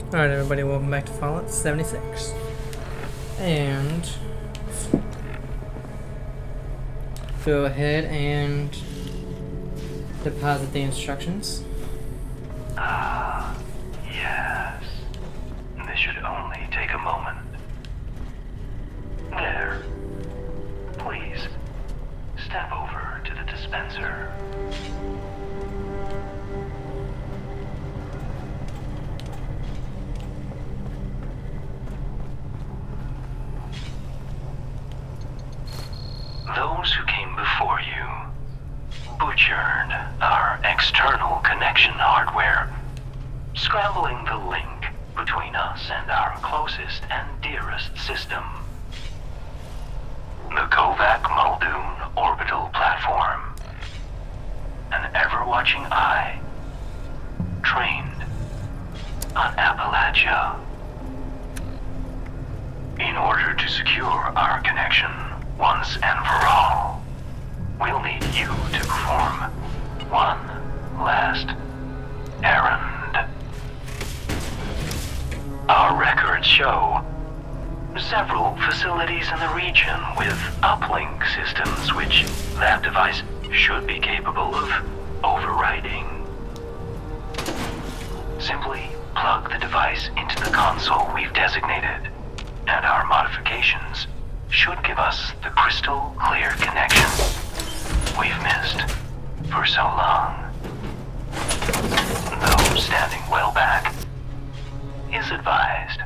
Alright, everybody, welcome back to Fallout 76. And go ahead and deposit the instructions. Yes. This should only take a moment. There. Please, step over to the dispenser. Those who came before you butchered our external connection hardware, scrambling the link between us and our closest and dearest system. The Kovac Muldoon orbital platform. An ever-watching eye, trained on Appalachia. In order to secure our connection once and for all, we'll need you to perform one last errand. Our records show several facilities in the region with uplink systems which that device should be capable of overriding. Simply plug the device into the console we've designated, and our modifications should give us the crystal clear connection we've missed for so long. Those standing well back is advised.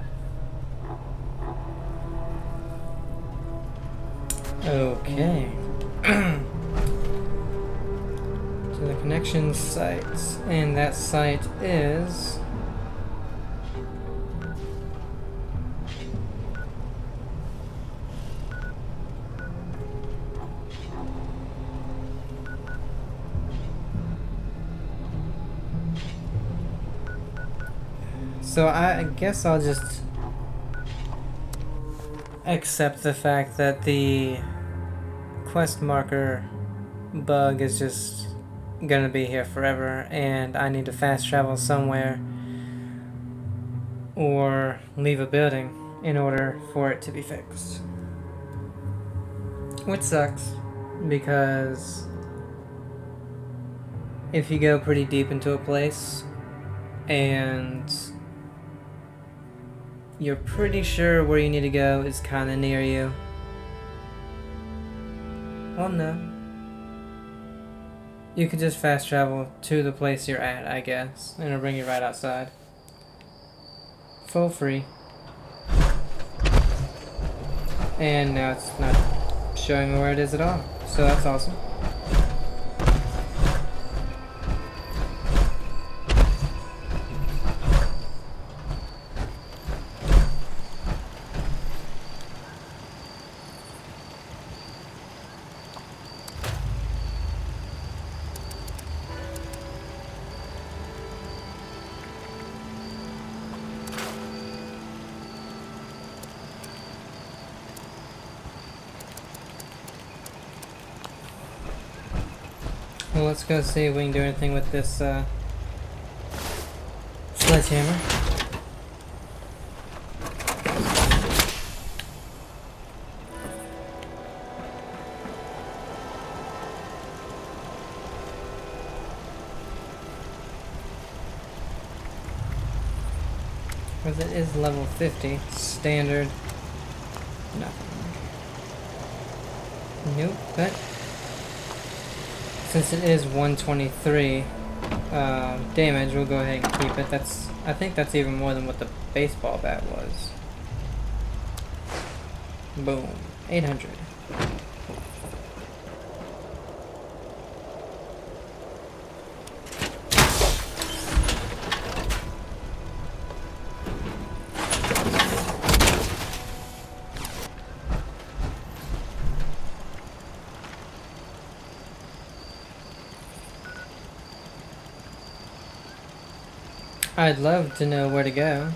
Okay. To the connection site. And that site is... So I guess I'll just accept the fact that the quest marker bug is just gonna be here forever and I need to fast travel somewhere or leave a building in order for it to be fixed. Which sucks because if you go pretty deep into a place and you're pretty sure where you need to go is kind of near you. Well, no. You could just fast travel to the place you're at, I guess, and it'll bring you right outside. For free. And now it's not showing me where it is at all, so that's awesome. Well, let's go see if we can do anything with this sledgehammer. Because it is level 50, standard, nothing. Nope, but since it is 123 damage, we'll go ahead and keep it. I think that's even more than what the baseball bat was. Boom, 800. I'd love to know where to go.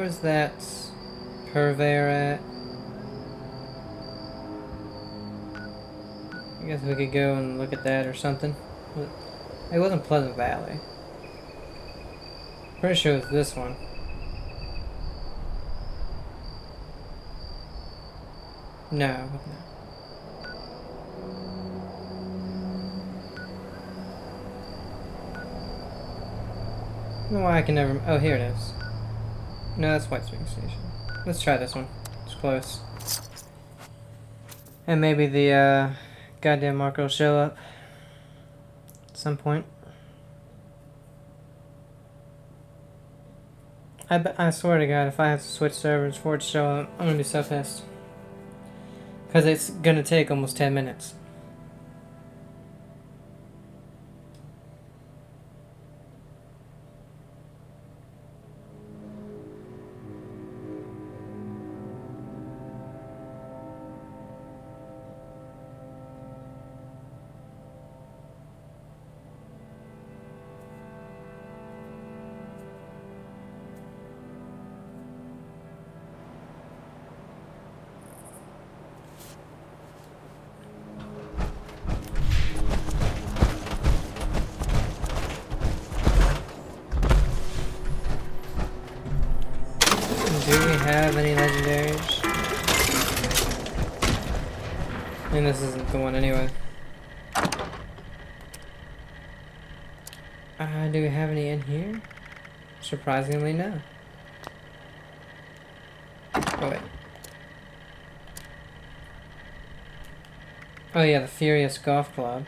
was that purveyor at? I guess we could go and look at that or something. It wasn't Pleasant Valley. Pretty sure it was this one. No. I don't know why I can never... Oh, here it is. No, that's White Springs Station. Let's try this one. It's close. And maybe the goddamn marker will show up at some point. I swear to God, if I have to switch servers for it to show up, I'm gonna be so pissed. Because it's gonna take almost 10 minutes. Do we have any legendaries? And this isn't the one anyway. Do we have any in here? Surprisingly, no. Oh, wait. Oh yeah, the Furious Golf Club.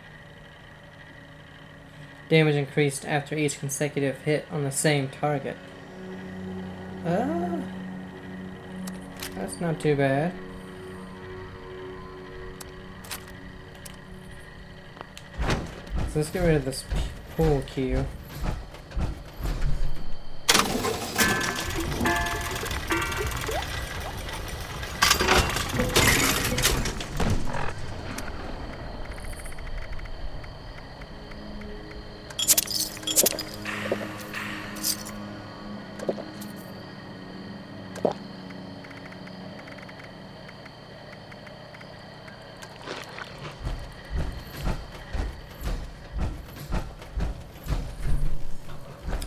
Damage increased after each consecutive hit on the same target. That's not too bad. So let's get rid of this pool cue.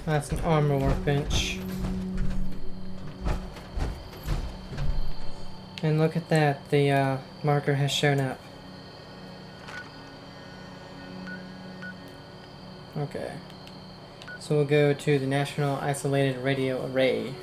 That's an armor workbench. And look at that, the marker has shown up. Okay. So we'll go to the National Isolated Radio Array.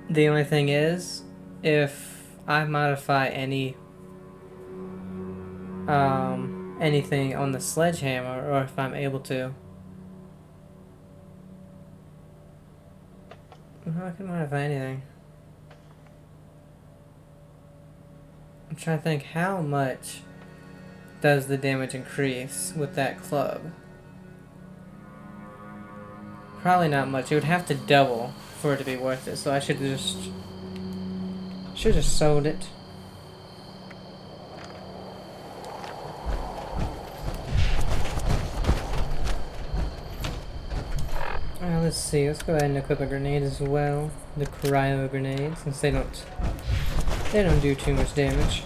The only thing is, if I modify anything on the sledgehammer, or if I'm able to, I can modify anything. I'm trying to think, how much does the damage increase with that club? Probably not much. It would have to double for it to be worth it, so I should just sold it. Alright, let's see. Let's go ahead and equip a grenade as well. The cryo grenade, since they don't do too much damage.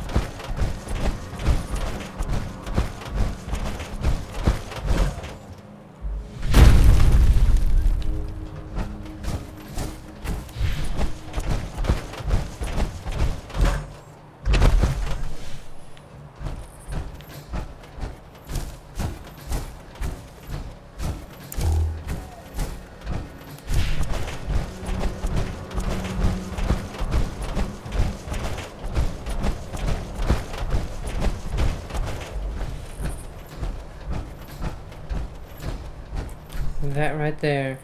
That right there.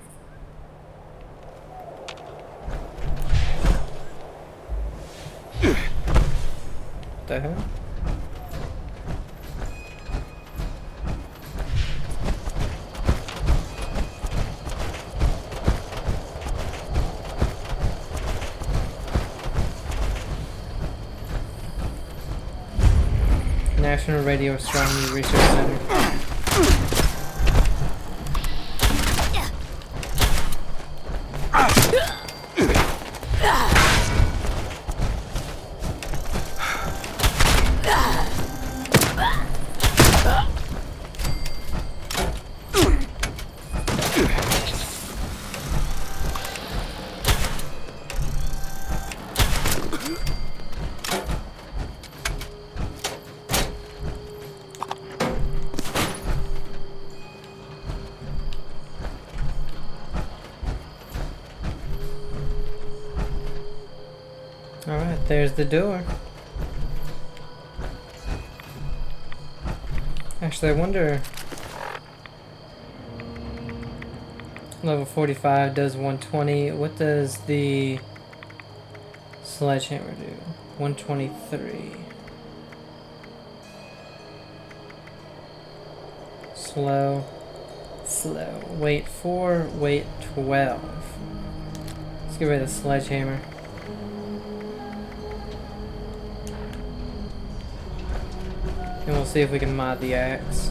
The hell? National Radio Astronomy Research Center. Alright, there's the door. Actually, I wonder... Level 45 does 120. What does the sledgehammer do? 123. Slow. Slow. Weight 4, weight 12. Let's get rid of the sledgehammer. And we'll see if we can mod the axe.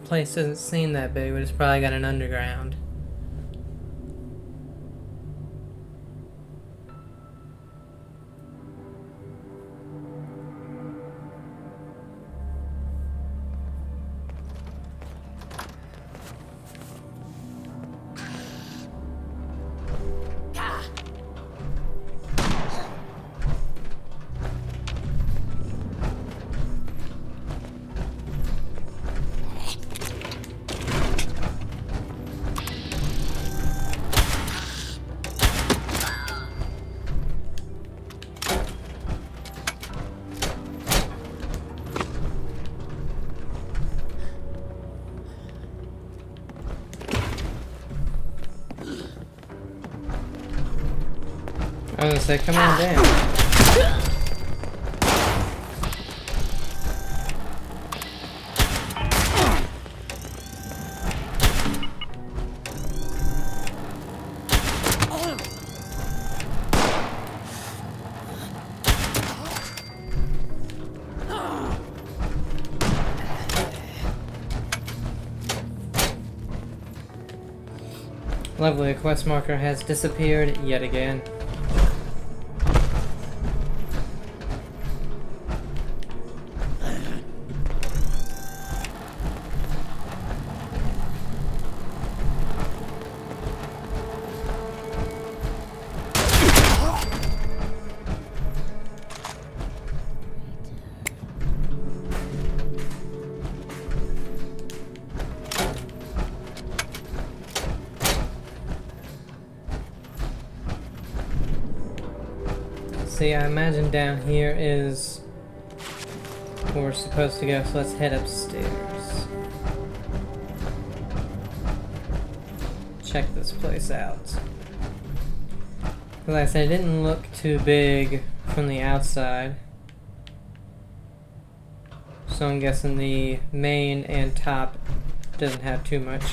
Place doesn't seem that big, but it's probably got an underground. I was gonna say, come on down. Lovely, a quest marker has disappeared yet again. See, I imagine down here is where we're supposed to go, so let's head upstairs. Check this place out. Like I said, it didn't look too big from the outside. So I'm guessing the main and top doesn't have too much.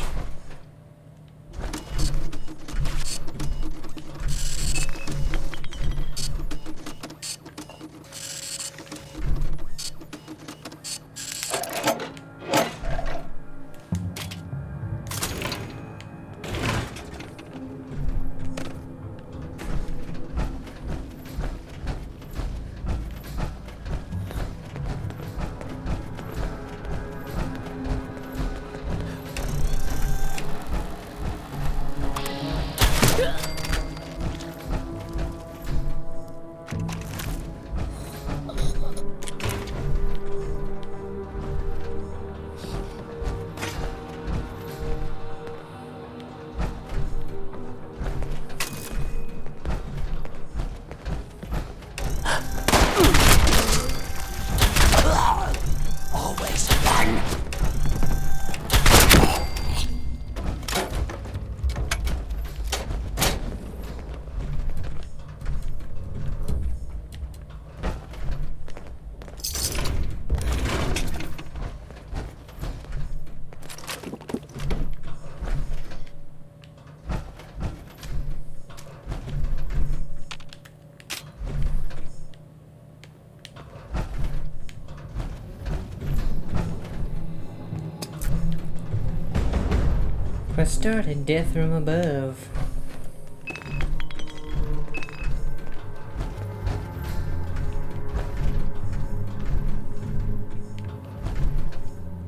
Quest started. Death room above.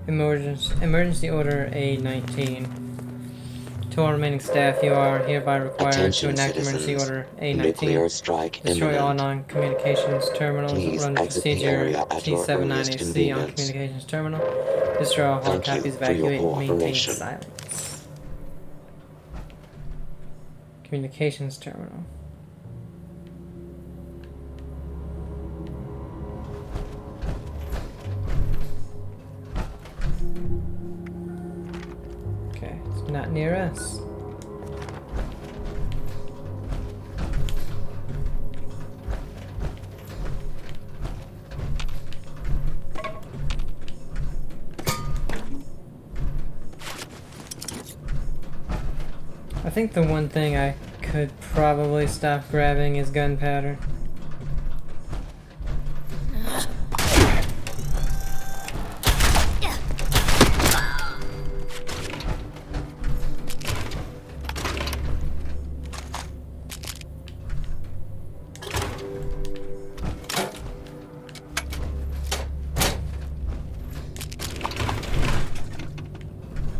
Emergency order A19. To all remaining staff, you are hereby required Attention, to enact citizens. emergency order Nuclear A19. strike Destroy all imminent. non-communications terminals. Please Run the exit the procedure area at your earliest T79AC on convenience. communications terminal. Destroy all hard Thank you copies. for your Evacuate and maintain cooperation. silence. Communications terminal. Okay, it's not near us. I think the one thing I could probably stop grabbing is gunpowder.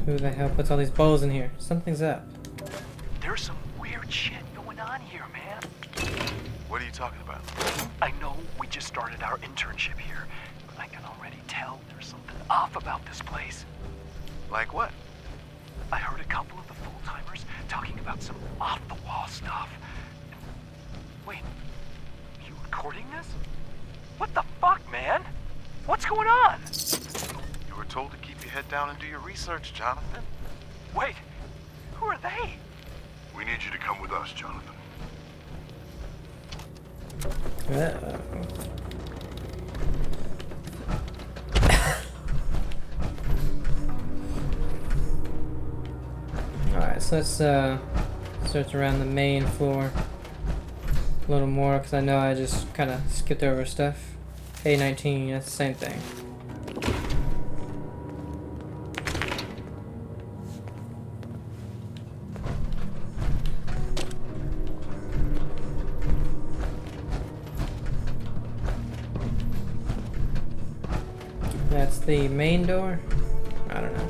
Who the hell puts all these bowls in here? Something's up. There's some weird shit going on here, man. What are you talking about? I know we just started our internship here, but I can already tell there's something off about this place. Like what? I heard a couple of the full-timers talking about some off-the-wall stuff. Wait, are you recording this? What the fuck, man? What's going on? You were told to keep your head down and do your research, Jonathan. Wait, who are they? We need you to come with us, Jonathan. Alright, so let's search around the main floor a little more, because I know I just kind of skipped over stuff. A19, that's the same thing. That's the main door? I don't know.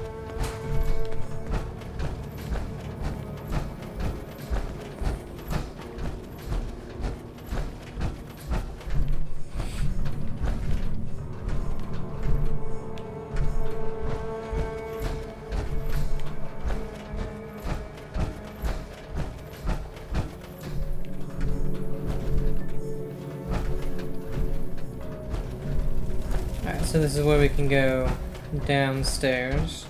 Alright, so this is where we can go downstairs.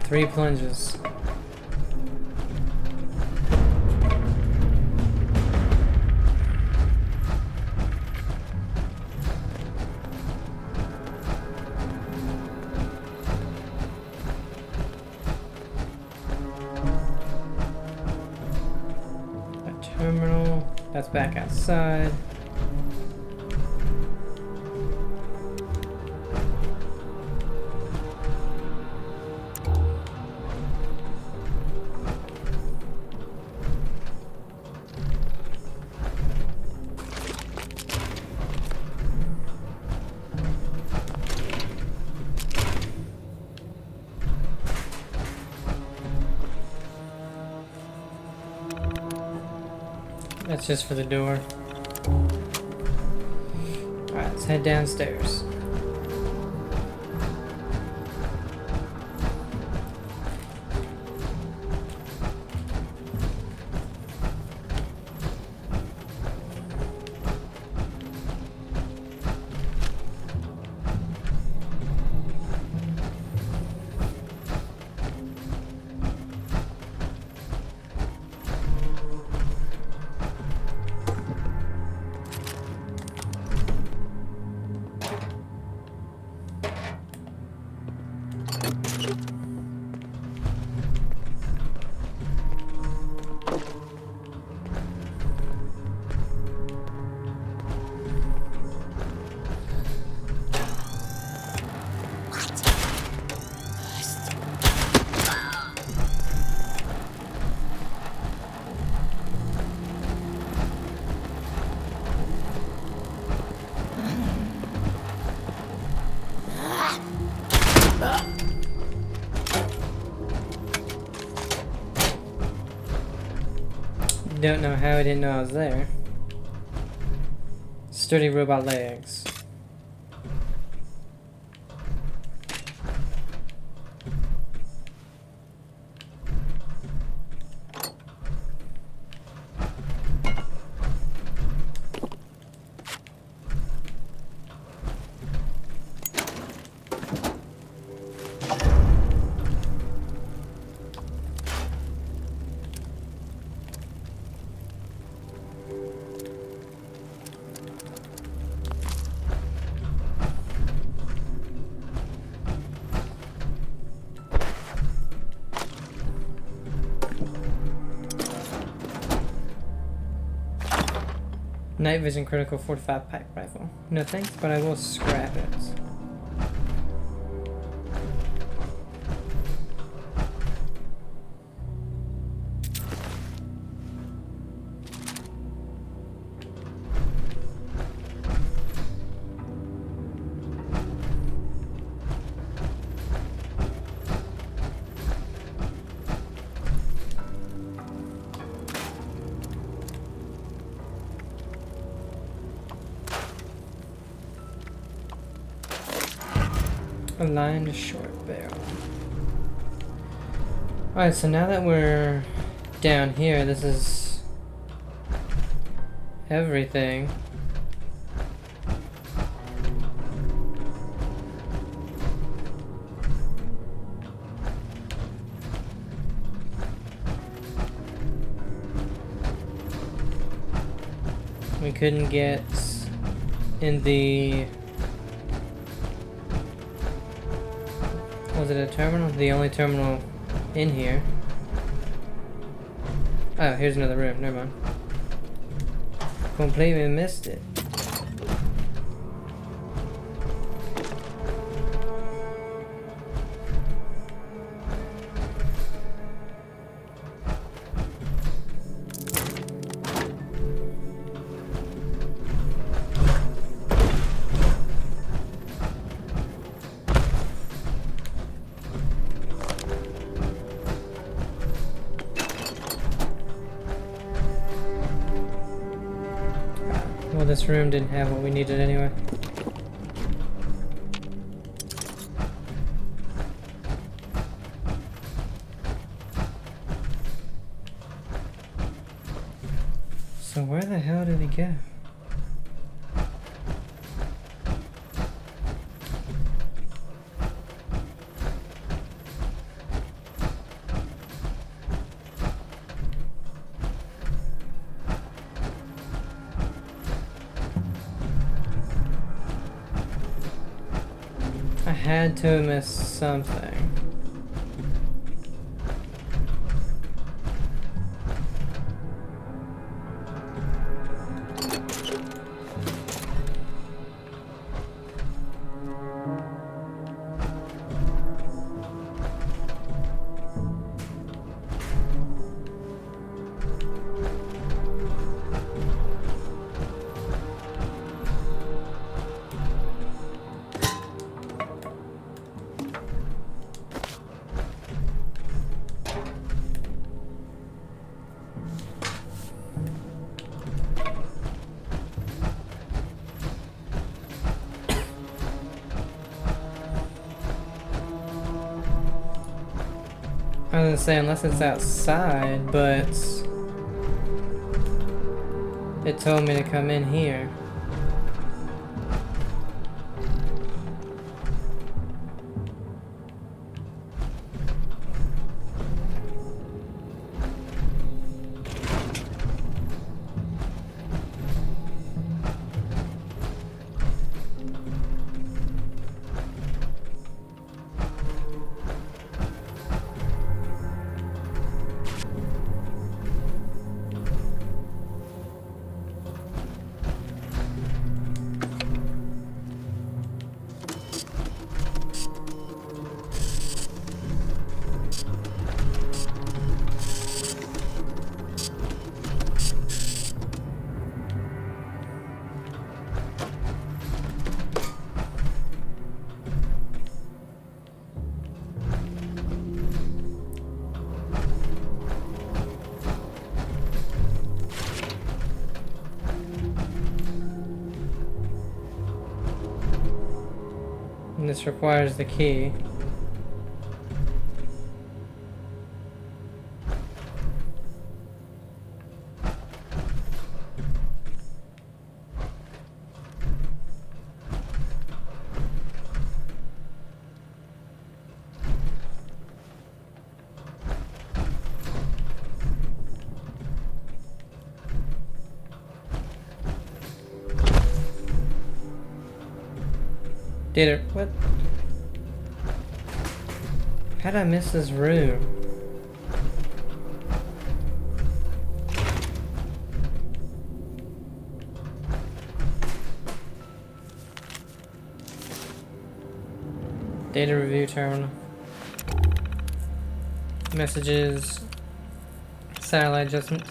Three plunges. A terminal. That's back outside. That's just for the door. Alright, let's head downstairs. don't know how he didn't know I was there. Sturdy robot legs. Night vision critical 45 pipe rifle. No thanks, but I will scrap it. Aligned short barrel. Alright, so now that we're down here, this is everything. We couldn't get in the... Was it a terminal? The only terminal in here. Oh, here's another room. Never mind. Completely missed it. Well, this room didn't have what we needed anyway. So where the hell did he go? I had to miss something. I was gonna say, unless it's outside, but it told me to come in here. And this requires the key. What? How'd I miss this room? Data review terminal. Messages. Satellite adjustment.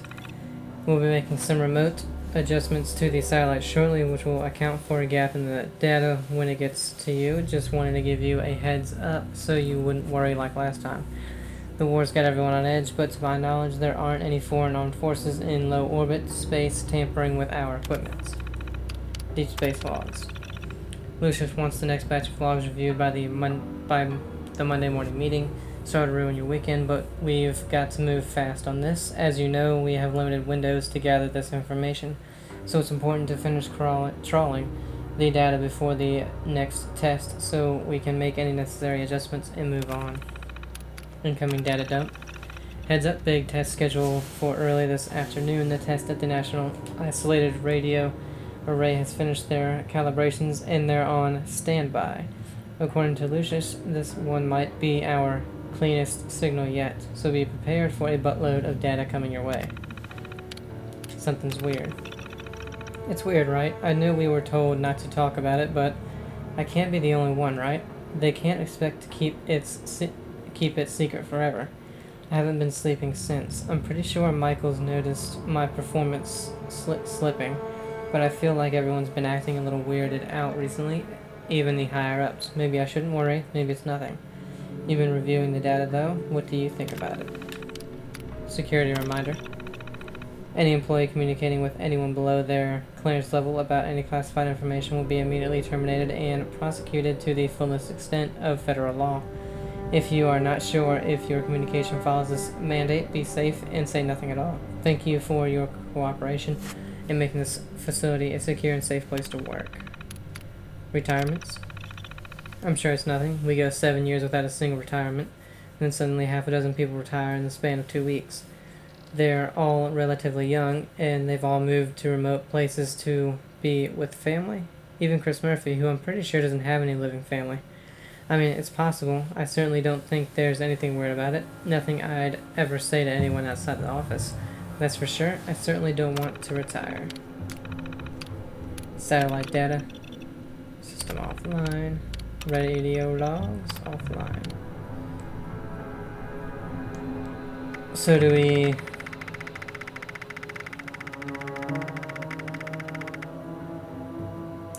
We'll be making some remote adjustments to the satellite shortly, which will account for a gap in the data when it gets to you. Just wanted to give you a heads up so you wouldn't worry like last time. The war's got everyone on edge, but to my knowledge there aren't any foreign armed forces in low orbit space tampering with our equipment. Deep space logs. Lucius wants the next batch of logs reviewed by the Monday morning meeting. Sorry to ruin your weekend, but we've got to move fast on this. As you know, we have limited windows to gather this information, so it's important to finish trawling the data before the next test so we can make any necessary adjustments and move on. Incoming data dump. Heads up, big test scheduled for early this afternoon. The test at the National Isolated Radio Array has finished their calibrations and they're on standby. According to Lucius, this one might be our cleanest signal yet, so be prepared for a buttload of data coming your way. Something's weird. It's weird, right? I knew we were told not to talk about it, but I can't be the only one, right? They can't expect to keep it secret forever. I haven't been sleeping since. I'm pretty sure Michael's noticed my performance slipping, but I feel like everyone's been acting a little weirded out recently, even the higher-ups. Maybe I shouldn't worry, maybe it's nothing. You've been reviewing the data though. What do you think about it? Security reminder. Any employee communicating with anyone below their clearance level about any classified information will be immediately terminated and prosecuted to the fullest extent of federal law. If you are not sure if your communication follows this mandate, be safe and say nothing at all. Thank you for your cooperation in making this facility a secure and safe place to work. Retirements. I'm sure it's nothing. We go 7 years without a single retirement. Then suddenly half a dozen people retire in the span of 2 weeks. They're all relatively young, and they've all moved to remote places to be with family. Even Chris Murphy, who I'm pretty sure doesn't have any living family. I mean, it's possible. I certainly don't think there's anything weird about it. Nothing I'd ever say to anyone outside the office. That's for sure. I certainly don't want to retire. Satellite data. System offline. Radio logs offline. So do we...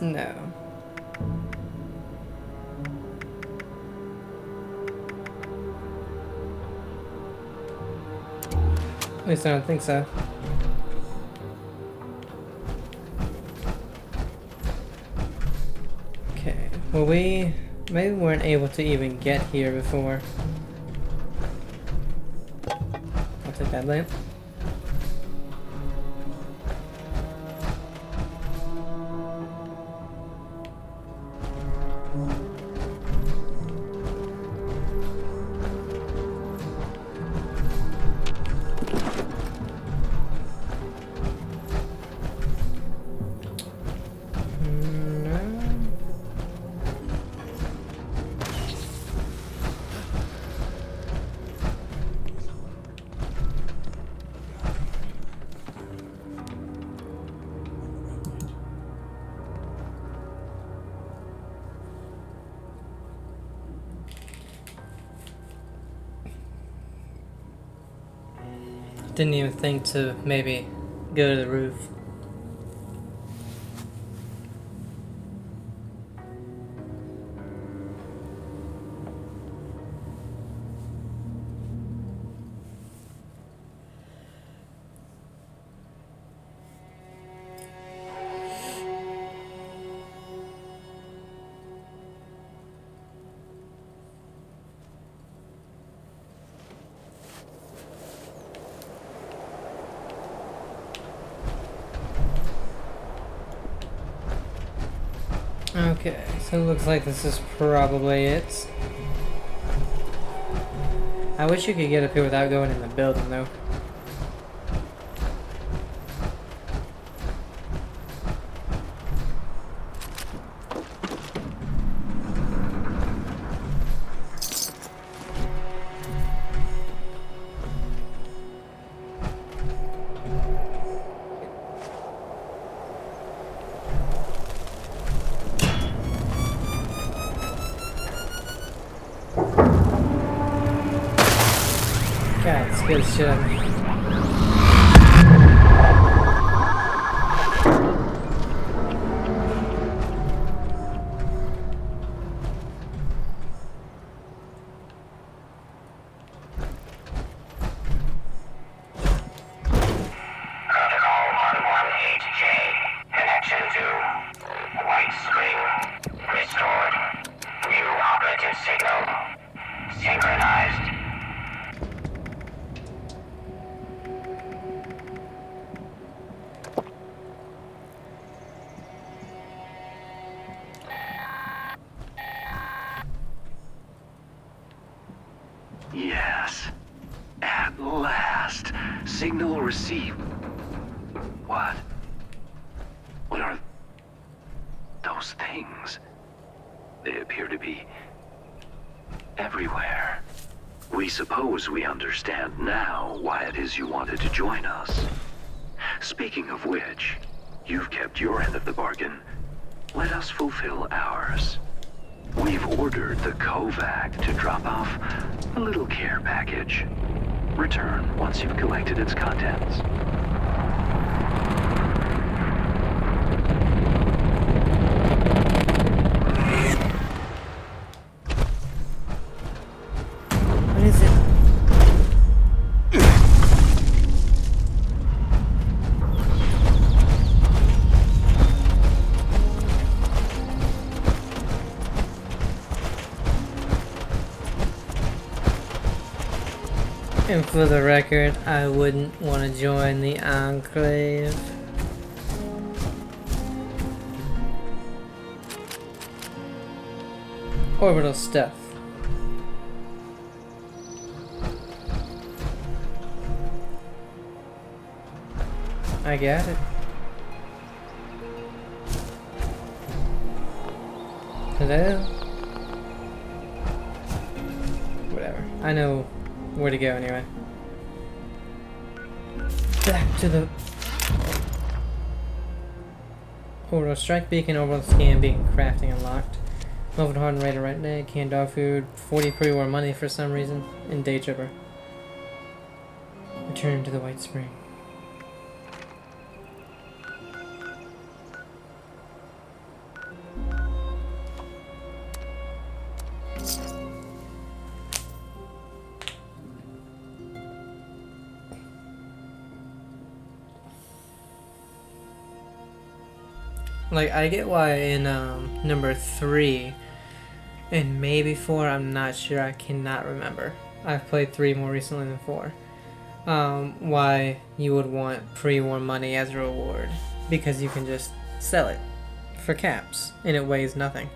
No. At least I don't think so. Okay, well maybe we weren't able to even get here before. I'll take that lamp. Didn't even think to maybe go to the roof. Okay, so it looks like this is probably it. I wish you could get up here without going in the building, though. God, it scared the shit out of me. Protocol 118J. Connection to White Spring. Restored. New operative signal. Synchronized. Yes. At last. Signal received. What? What are those things? They appear to be everywhere. We suppose we understand now why it is you wanted to join us. Speaking of which, you've kept your end of the bargain. Let us fulfill ours. We've ordered the Kovac to drop off a little care package. Return once you've collected its contents. What is it? And for the record, I wouldn't want to join the Enclave. Orbital stuff. I got it. Hello? Whatever. I know where to go anyway. Back to the orbital strike beacon, orbital scan beacon crafting unlocked. Melvin Harden Raider right now, canned dog food, 40 pre-war money for some reason, and day tripper. Return to the White Spring. Like, I get why in number 3 and maybe 4, I'm not sure, I cannot remember. I've played 3 more recently than 4. Why you would want pre-war money as a reward. Because you can just sell it for caps and it weighs nothing.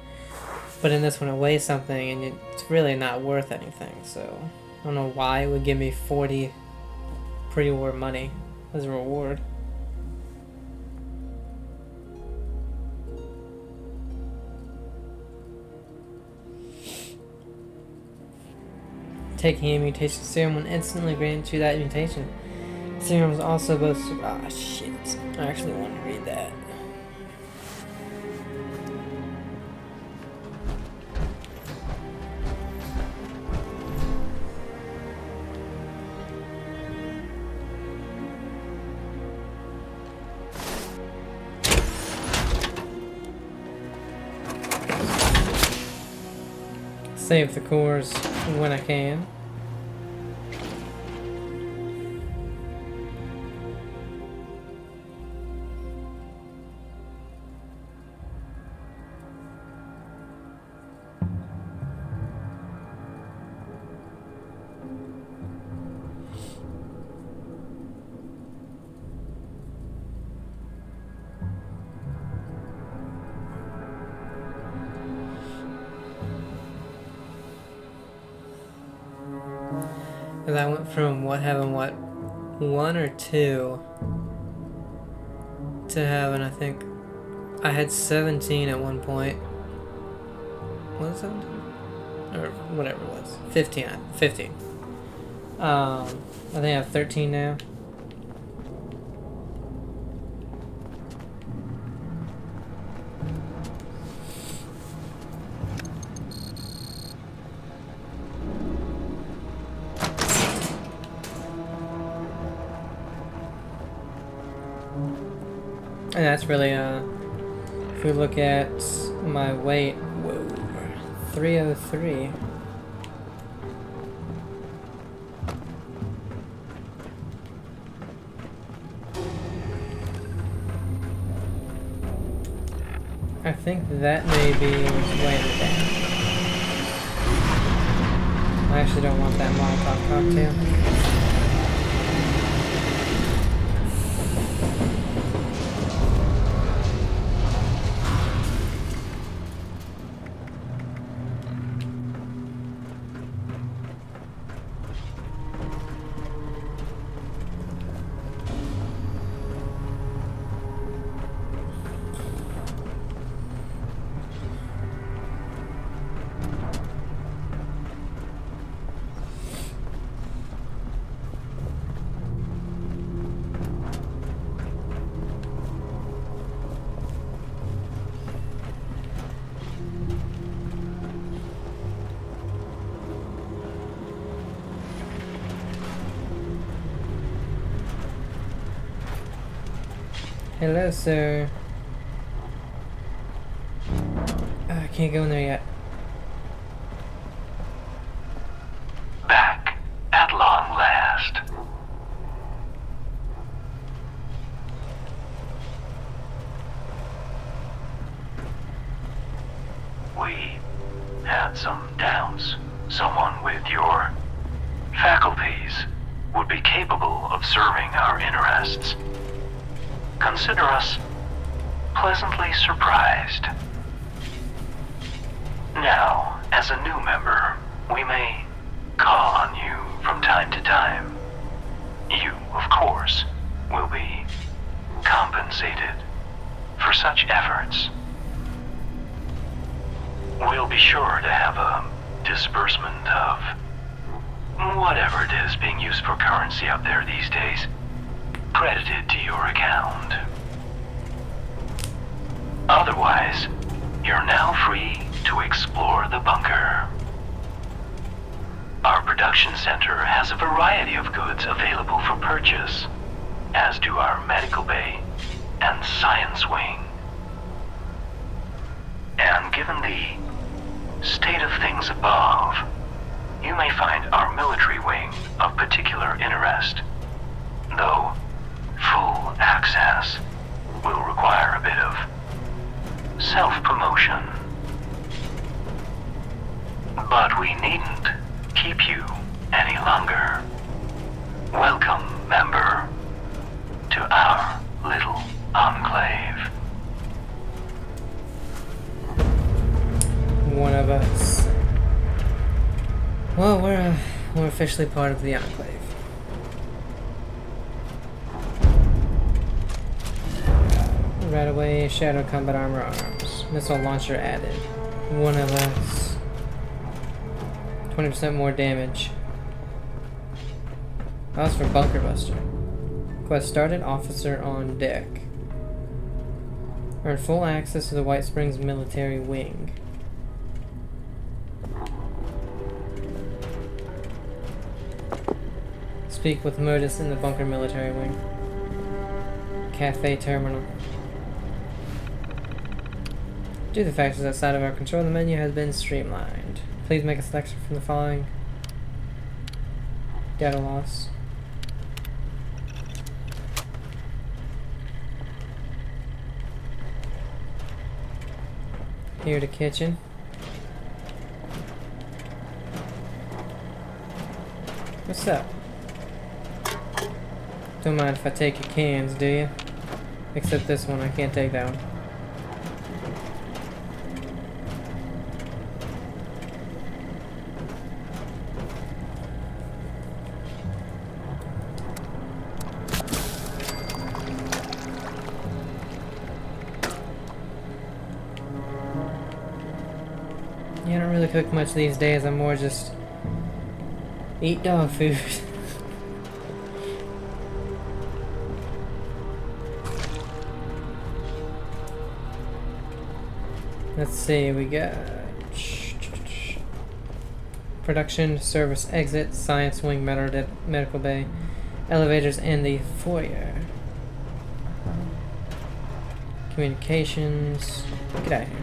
But in this one it weighs something and it's really not worth anything, so I don't know why it would give me 40 pre-war money as a reward. Taking a mutation serum will instantly grant you that mutation. Serums also both. Ah, shit. I actually want to read that. Save the cores when I can. Because I went from having 1 or 2 to having, I think, I had 17 at one point. Was it 17? Or whatever it was. 15. 15. I think I have 13 now. And that's really, if we look at my weight, whoa, 303. I think that maybe was weighing down. I actually don't want that Molotov cocktail. Hello, sir. I can't go in there yet. Back at long last. We had some doubts. Someone with your faculties would be capable of serving our interests. Consider us pleasantly surprised. Now, as a new member, we may call on you from time to time. You, of course, will be compensated for such efforts. We'll be sure to have a disbursement of whatever it is being used for currency out there these days credited to your account. Otherwise, you're now free to explore the bunker. Our production center has a variety of goods available for purchase, as do our medical bay and science wing. And given the state of things above, you may find our military wing of particular interest, though full access will require a bit of self-promotion. But we needn't keep you any longer. Welcome, member, to our little enclave. One of us. Well, we're officially part of the enclave. Right away, Shadow Combat Armor Arms. Missile Launcher added. One of us. 20% more damage. That was for Bunker Buster. Quest started. Officer on deck. Earn full access to the White Springs military wing. Speak with Modus in the Bunker military wing. Cafe terminal. Due to the factors outside of our control, the menu has been streamlined. Please make a selection from the following. Data loss. Here to kitchen. What's up? Don't mind if I take your cans, do you? Except this one, I can't take that one. Yeah, I don't really cook much these days. I'm more just eat dog food. Let's see, we got production, service exit, science wing, medical bay, elevators, and the foyer. Communications. Get out of here.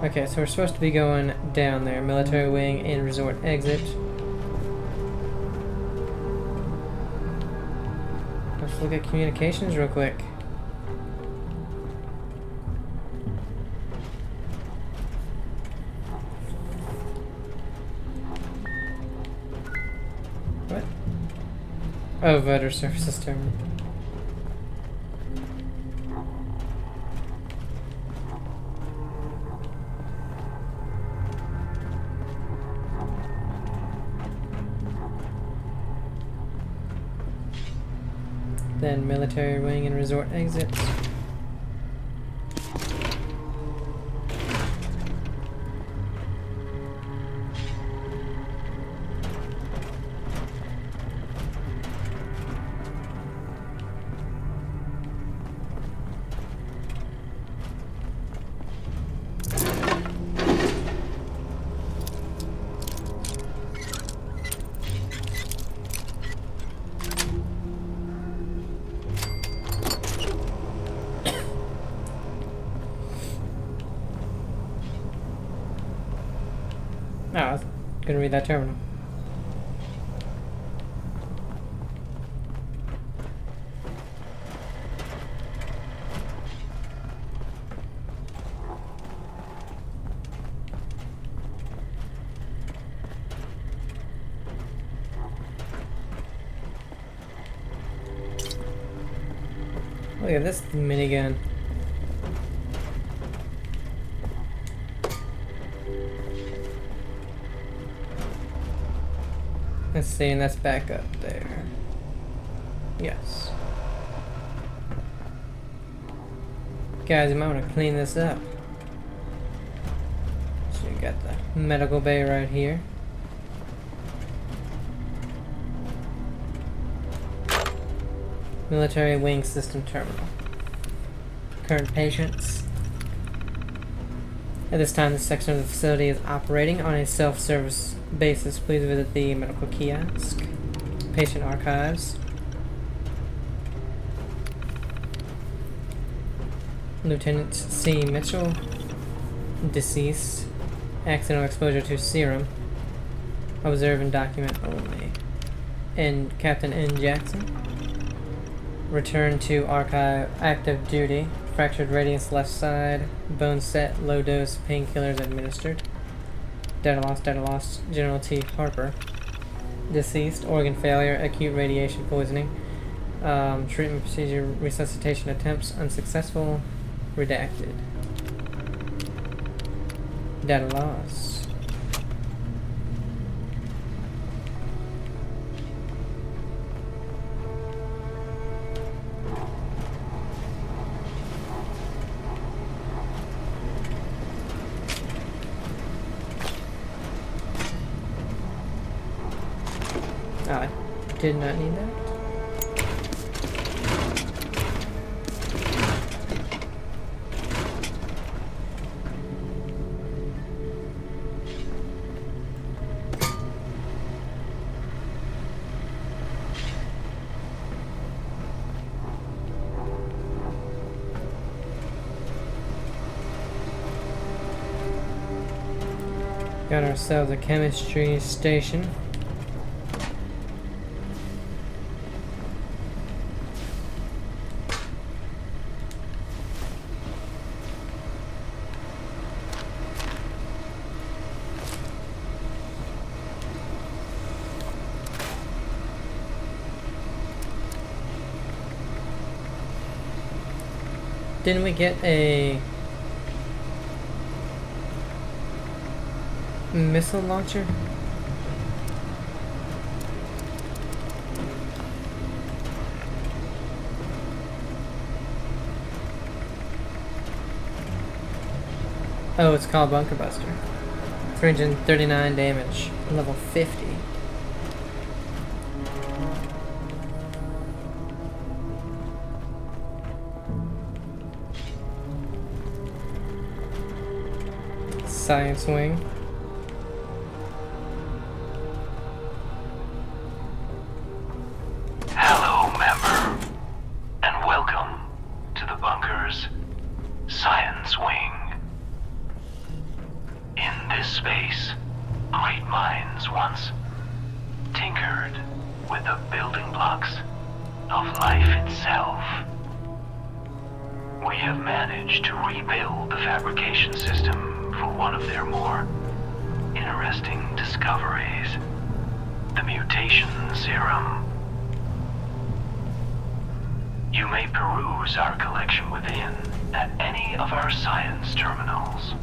Okay, so we're supposed to be going down there. Military wing and resort exit. Let's look at communications real quick. What? Oh, voter services terminal. Then military wing and resort exits. Oh, I was gonna read that terminal. Look at this minigun. Let's see, and that's back up there. Yes. Guys, you might want to clean this up. So you got the medical bay right here. Military wing system terminal. Current patients. At this time, this section of the facility is operating on a self-service basis. Please visit the medical kiosk. Patient archives. Lieutenant C. Mitchell, deceased. Accidental exposure to serum. Observe and document only. And Captain N. Jackson. Return to archive. Active duty. Fractured radius left side. Bone set. Low dose painkillers administered. Data loss. General T. Harper. Deceased. Organ failure. Acute radiation poisoning. Treatment procedure. Resuscitation attempts unsuccessful. Redacted. Data loss. I did not need that. Got ourselves a chemistry station. Didn't we get a missile launcher? Oh, it's called Bunker Buster. 339 damage. Level 50. Science Wing. Hello, member, and welcome to the bunker's Science Wing. In this space, great minds once tinkered with the building blocks of life itself. We have managed to rebuild the fabrication system for one of their more interesting discoveries, the mutation serum. You may peruse our collection within at any of our science terminals.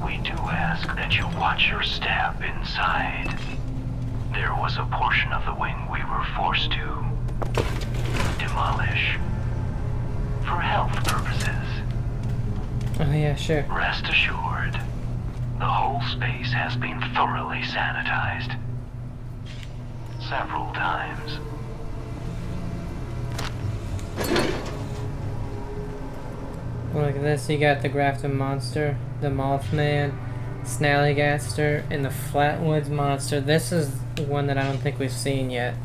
We do ask that you watch your step inside. There was a portion of the wing we were forced to demolish for health purposes. Oh yeah, sure. Rest assured, the whole space has been thoroughly sanitized. Several times. Look at this, you got the Grafton Monster, the Mothman, Snallygaster, and the Flatwoods Monster. This is one that I don't think we've seen yet.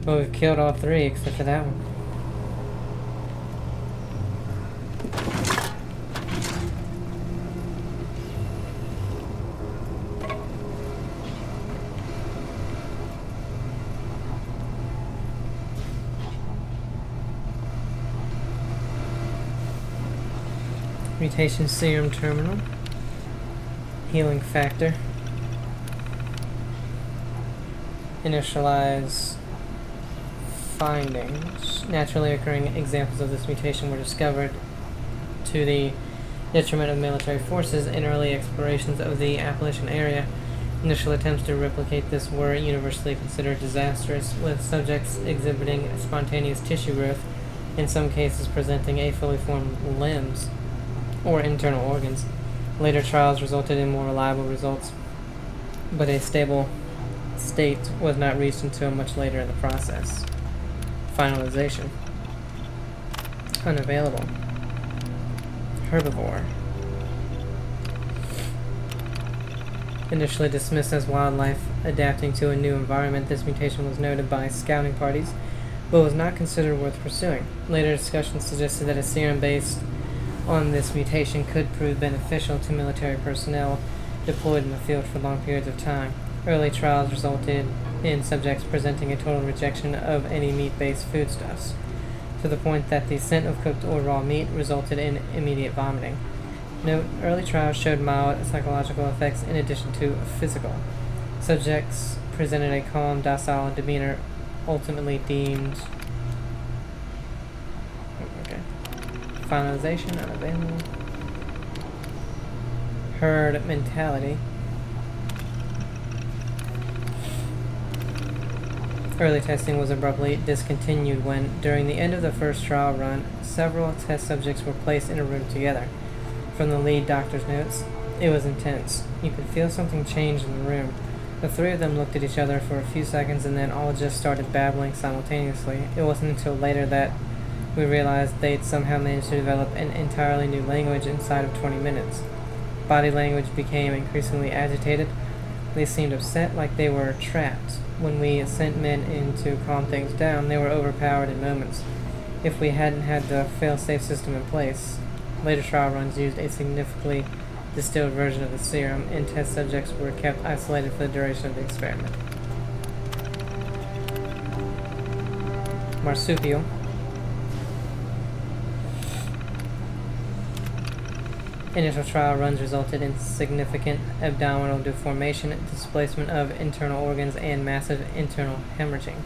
But we've killed all three except for that one. Mutation Serum Terminal. Healing Factor. Initialize findings. Naturally occurring examples of this mutation were discovered to the detriment of military forces in early explorations of the Appalachian area. Initial attempts to replicate this were universally considered disastrous, with subjects exhibiting spontaneous tissue growth, in some cases presenting a fully formed limbs or internal organs. Later trials resulted in more reliable results, but a stable state was not reached until much later in the process. Finalization. Unavailable. Herbivore. Initially dismissed as wildlife adapting to a new environment, this mutation was noted by scouting parties, but was not considered worth pursuing. Later discussions suggested that a serum based on this mutation could prove beneficial to military personnel deployed in the field for long periods of time. Early trials resulted in subjects presenting a total rejection of any meat-based foodstuffs, to the point that the scent of cooked or raw meat resulted in immediate vomiting. Note, early trials showed mild psychological effects in addition to physical. Subjects presented a calm, docile demeanor, ultimately deemed... Okay. Finalization, unavailable. Herd mentality. Early testing was abruptly discontinued when, during the end of the first trial run, several test subjects were placed in a room together. From the lead doctor's notes, it was intense. You could feel something change in the room. The three of them looked at each other for a few seconds and then all just started babbling simultaneously. It wasn't until later that we realized they'd somehow managed to develop an entirely new language inside of 20 minutes. Body language became increasingly agitated. They seemed upset, like they were trapped. When we sent men in to calm things down, they were overpowered in moments. If we hadn't had the fail-safe system in place, later trial runs used a significantly distilled version of the serum, and test subjects were kept isolated for the duration of the experiment. Marsupial. Initial trial runs resulted in significant abdominal deformation, displacement of internal organs, and massive internal hemorrhaging.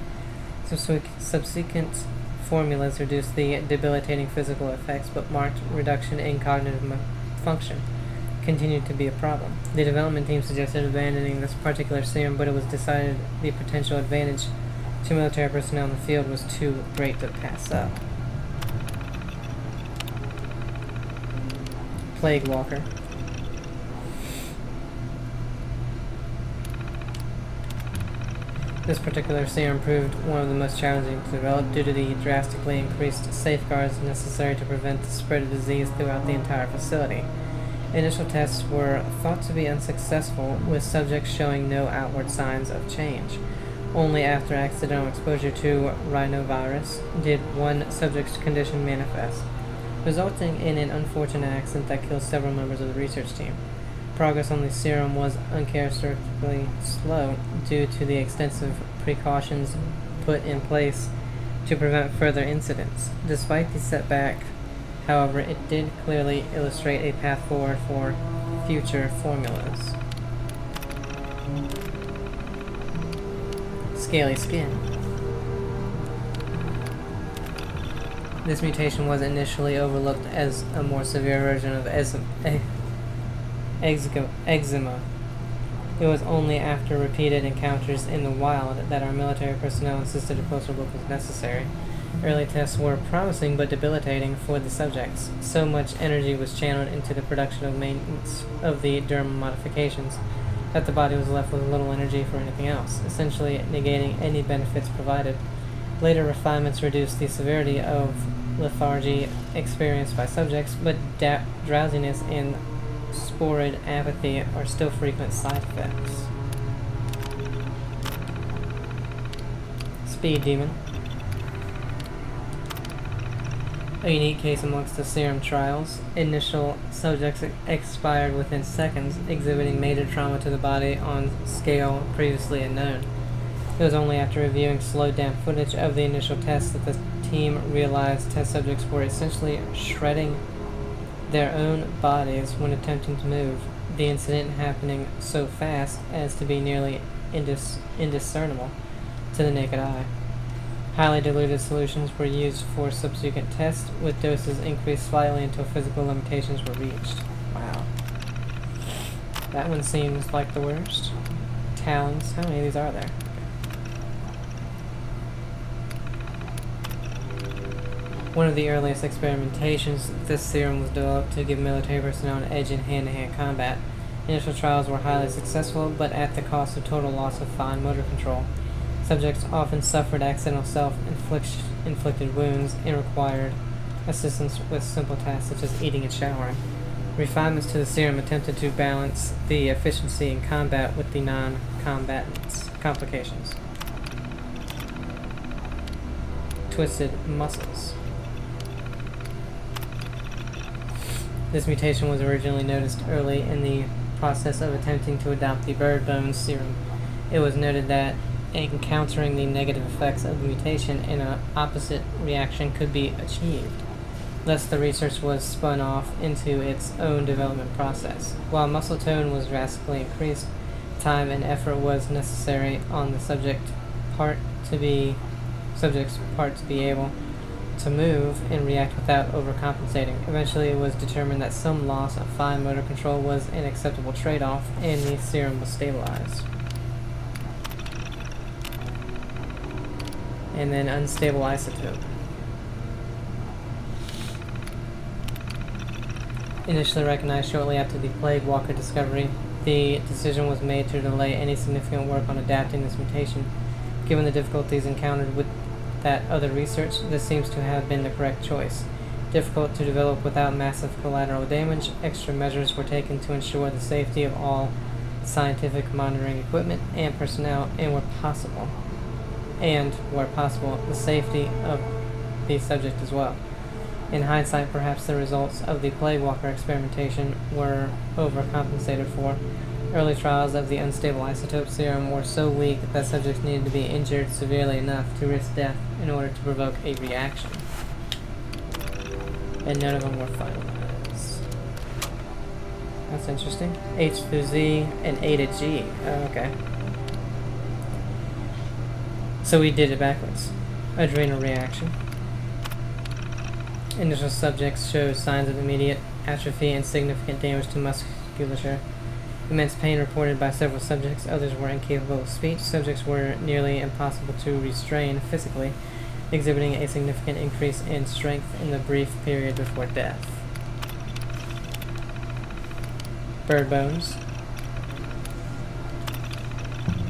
Subsequent formulas reduced the debilitating physical effects, but marked reduction in cognitive function continued to be a problem. The development team suggested abandoning this particular serum, but it was decided the potential advantage to military personnel in the field was too great to pass up. Plague Walker. This particular serum proved one of the most challenging to develop due to the drastically increased safeguards necessary to prevent the spread of disease throughout the entire facility. Initial tests were thought to be unsuccessful, with subjects showing no outward signs of change. Only after accidental exposure to rhinovirus did one subject's condition manifest, resulting in an unfortunate accident that killed several members of the research team. Progress on the serum was uncharacteristically slow due to the extensive precautions put in place to prevent further incidents. Despite the setback, however, it did clearly illustrate a path forward for future formulas. Scaly skin. This mutation was initially overlooked as a more severe version of eczema. It was only after repeated encounters in the wild that our military personnel insisted a closer look was necessary. Early tests were promising but debilitating for the subjects. So much energy was channeled into the production of maintenance of the dermal modifications that the body was left with little energy for anything else, essentially negating any benefits provided. Later refinements reduced the severity of lethargy experienced by subjects, but drowsiness and sporid apathy are still frequent side effects. Speed Demon. A unique case amongst the serum trials. Initial subjects expired within seconds, exhibiting major trauma to the body on scale previously unknown. It was only after reviewing slowed-down footage of the initial tests that the team realized test subjects were essentially shredding their own bodies when attempting to move, the incident happening so fast as to be nearly indiscernible to the naked eye. Highly diluted solutions were used for subsequent tests, with doses increased slightly until physical limitations were reached. Wow. That one seems like the worst. Talons. How many of these are there? One of the earliest experimentations, this serum was developed to give military personnel an edge in hand-to-hand combat. Initial trials were highly successful, but at the cost of total loss of fine motor control. Subjects often suffered accidental self-inflicted wounds and required assistance with simple tasks such as eating and showering. Refinements to the serum attempted to balance the efficiency in combat with the non-combatants' complications. Twisted muscles. This mutation was originally noticed early in the process of attempting to adopt the bird bone serum. It was noted that encountering the negative effects of the mutation in an opposite reaction could be achieved. Thus, the research was spun off into its own development process. While muscle tone was drastically increased, time and effort was necessary on the subject's part to be able to move and react without overcompensating. Eventually, it was determined that some loss of fine motor control was an acceptable trade-off, and the serum was stabilized. And then unstable isotope. Initially recognized shortly after the Plague Walker discovery, the decision was made to delay any significant work on adapting this mutation. Given the difficulties encountered with that other research, this seems to have been the correct choice. Difficult to develop without massive collateral damage, extra measures were taken to ensure the safety of all scientific monitoring equipment and personnel, and where possible, the safety of the subject as well. In hindsight, perhaps the results of the Plague Walker experimentation were overcompensated for. Early trials of the unstable isotope serum were so weak that subjects needed to be injured severely enough to risk death in order to provoke a reaction. And none of them were finalized. That's interesting. H to Z and A to G. Oh, okay. So we did it backwards. Adrenal reaction. Initial subjects showed signs of immediate atrophy and significant damage to musculature. Immense pain reported by several subjects. Others were incapable of speech. Subjects were nearly impossible to restrain physically, exhibiting a significant increase in strength in the brief period before death. Bird bones.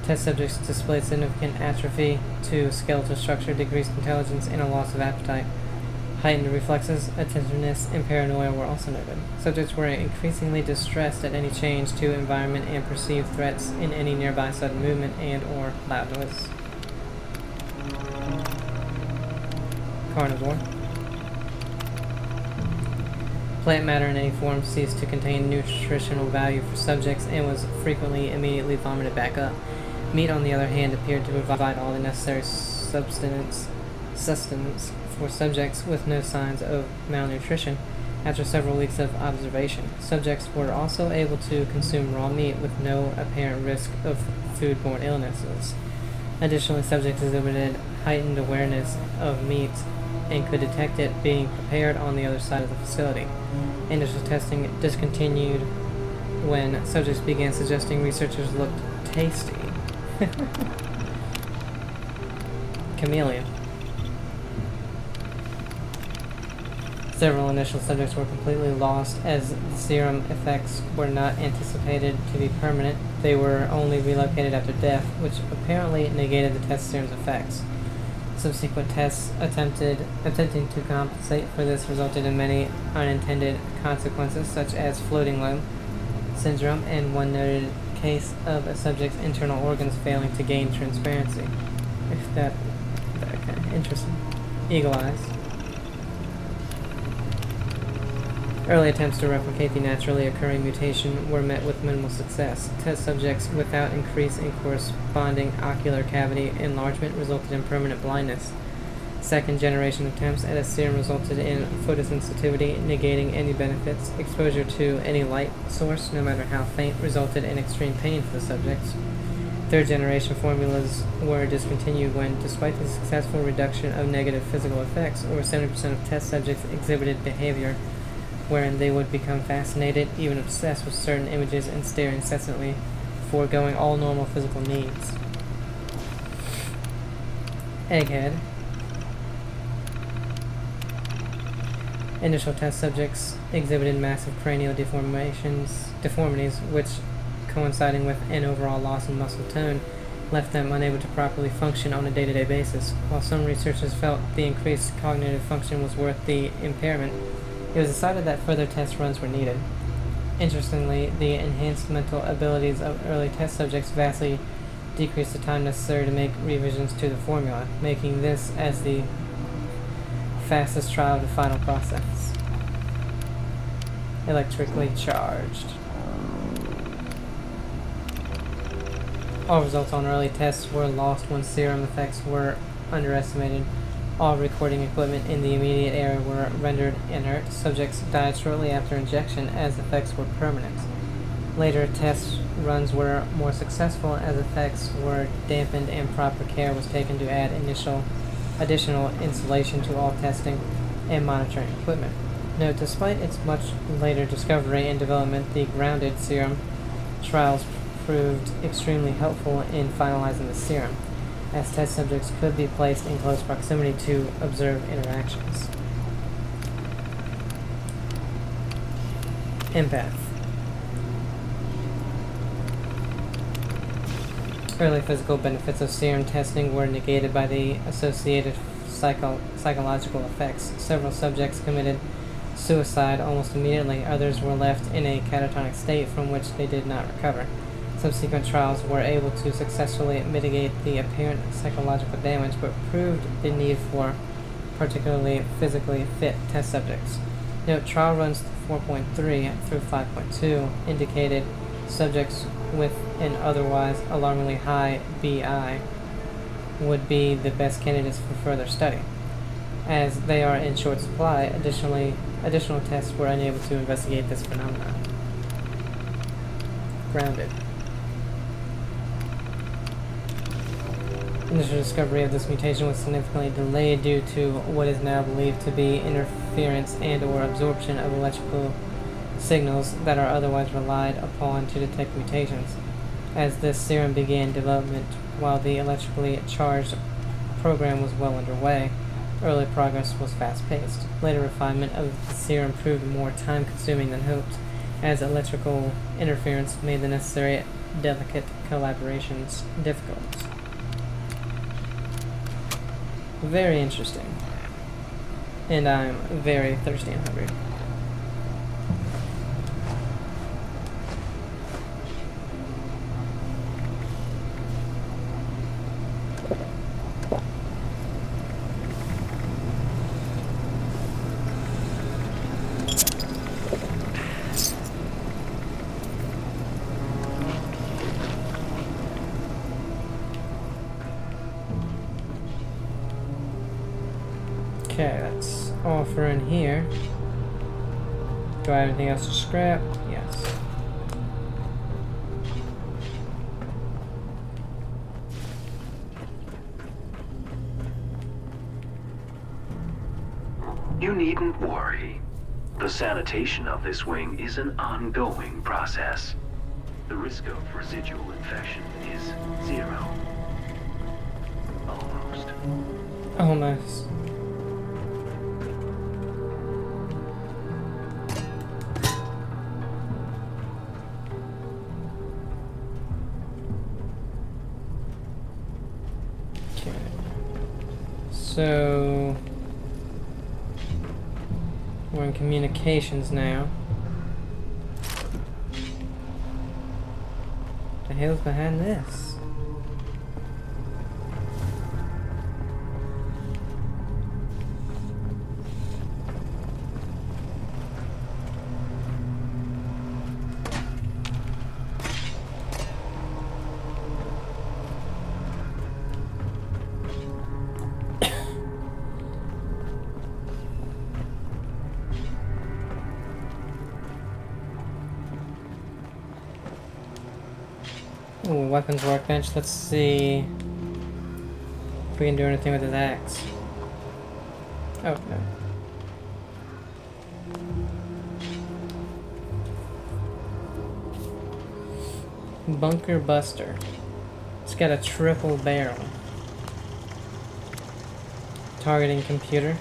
Test subjects displayed significant atrophy to skeletal structure, decreased intelligence, and a loss of appetite. Heightened reflexes, attentiveness, and paranoia were also noted. Subjects were increasingly distressed at any change to environment and perceived threats in any nearby sudden movement and or loud noise. Carnivore. Plant matter in any form ceased to contain nutritional value for subjects and was frequently immediately vomited back up. Meat, on the other hand, appeared to provide all the necessary sustenance for subjects with no signs of malnutrition. After several weeks of observation, subjects were also able to consume raw meat with no apparent risk of foodborne illnesses. Additionally, subjects exhibited heightened awareness of meat and could detect it being prepared on the other side of the facility. Initial testing discontinued when subjects began suggesting researchers looked tasty. Chameleon. Several initial subjects were completely lost as the serum effects were not anticipated to be permanent. They were only relocated after death, which apparently negated the test serum's effects. Subsequent tests attempting to compensate for this resulted in many unintended consequences, such as floating limb syndrome and one noted case of a subject's internal organs failing to gain transparency. If that kind of interesting. Eagle eyes. Early attempts to replicate the naturally occurring mutation were met with minimal success. Test subjects without increase in corresponding ocular cavity enlargement resulted in permanent blindness. Second generation attempts at a serum resulted in photosensitivity, negating any benefits. Exposure to any light source, no matter how faint, resulted in extreme pain for the subjects. Third generation formulas were discontinued when, despite the successful reduction of negative physical effects, over 70% of test subjects exhibited behavior wherein they would become fascinated, even obsessed with certain images and stare incessantly, foregoing all normal physical needs. Egghead. Initial test subjects exhibited massive cranial deformities, which, coinciding with an overall loss in muscle tone, left them unable to properly function on a day-to-day basis. While some researchers felt the increased cognitive function was worth the impairment, it was decided that further test runs were needed. Interestingly, the enhanced mental abilities of early test subjects vastly decreased the time necessary to make revisions to the formula, making this as the fastest trial of the final process. Electrically charged. All results on early tests were lost when serum effects were underestimated. All recording equipment in the immediate area were rendered inert. Subjects died shortly after injection as effects were permanent. Later test runs were more successful as effects were dampened and proper care was taken to add additional insulation to all testing and monitoring equipment. Note, despite its much later discovery and development, the grounded serum trials proved extremely helpful in finalizing the serum, as test subjects could be placed in close proximity to observe interactions. Empath. Early physical benefits of serum testing were negated by the associated psychological effects. Several subjects committed suicide almost immediately. Others were left in a catatonic state from which they did not recover. Subsequent trials were able to successfully mitigate the apparent psychological damage, but proved the need for particularly physically fit test subjects. Note, trial runs 4.3 through 5.2 indicated subjects with an otherwise alarmingly high BI would be the best candidates for further study. As they are in short supply, additional tests were unable to investigate this phenomenon. Grounded. Initial discovery of this mutation was significantly delayed due to what is now believed to be interference and or absorption of electrical signals that are otherwise relied upon to detect mutations. As this serum began development while the electrically charged program was well underway, early progress was fast-paced. Later refinement of the serum proved more time-consuming than hoped, as electrical interference made the necessary delicate collaborations difficult. Very interesting. And I'm very thirsty and hungry. Okay, that's all for in here. Do I have anything else to scrap? Yes. You needn't worry. The sanitation of this wing is an ongoing process. The risk of residual infection is 0. Almost. Almost. Okay. So we're in communications now. The hell's behind this? Ooh, weapons workbench. Let's see if we can do anything with his axe. Oh, no. Bunker Buster. It's got a triple barrel. Targeting computer.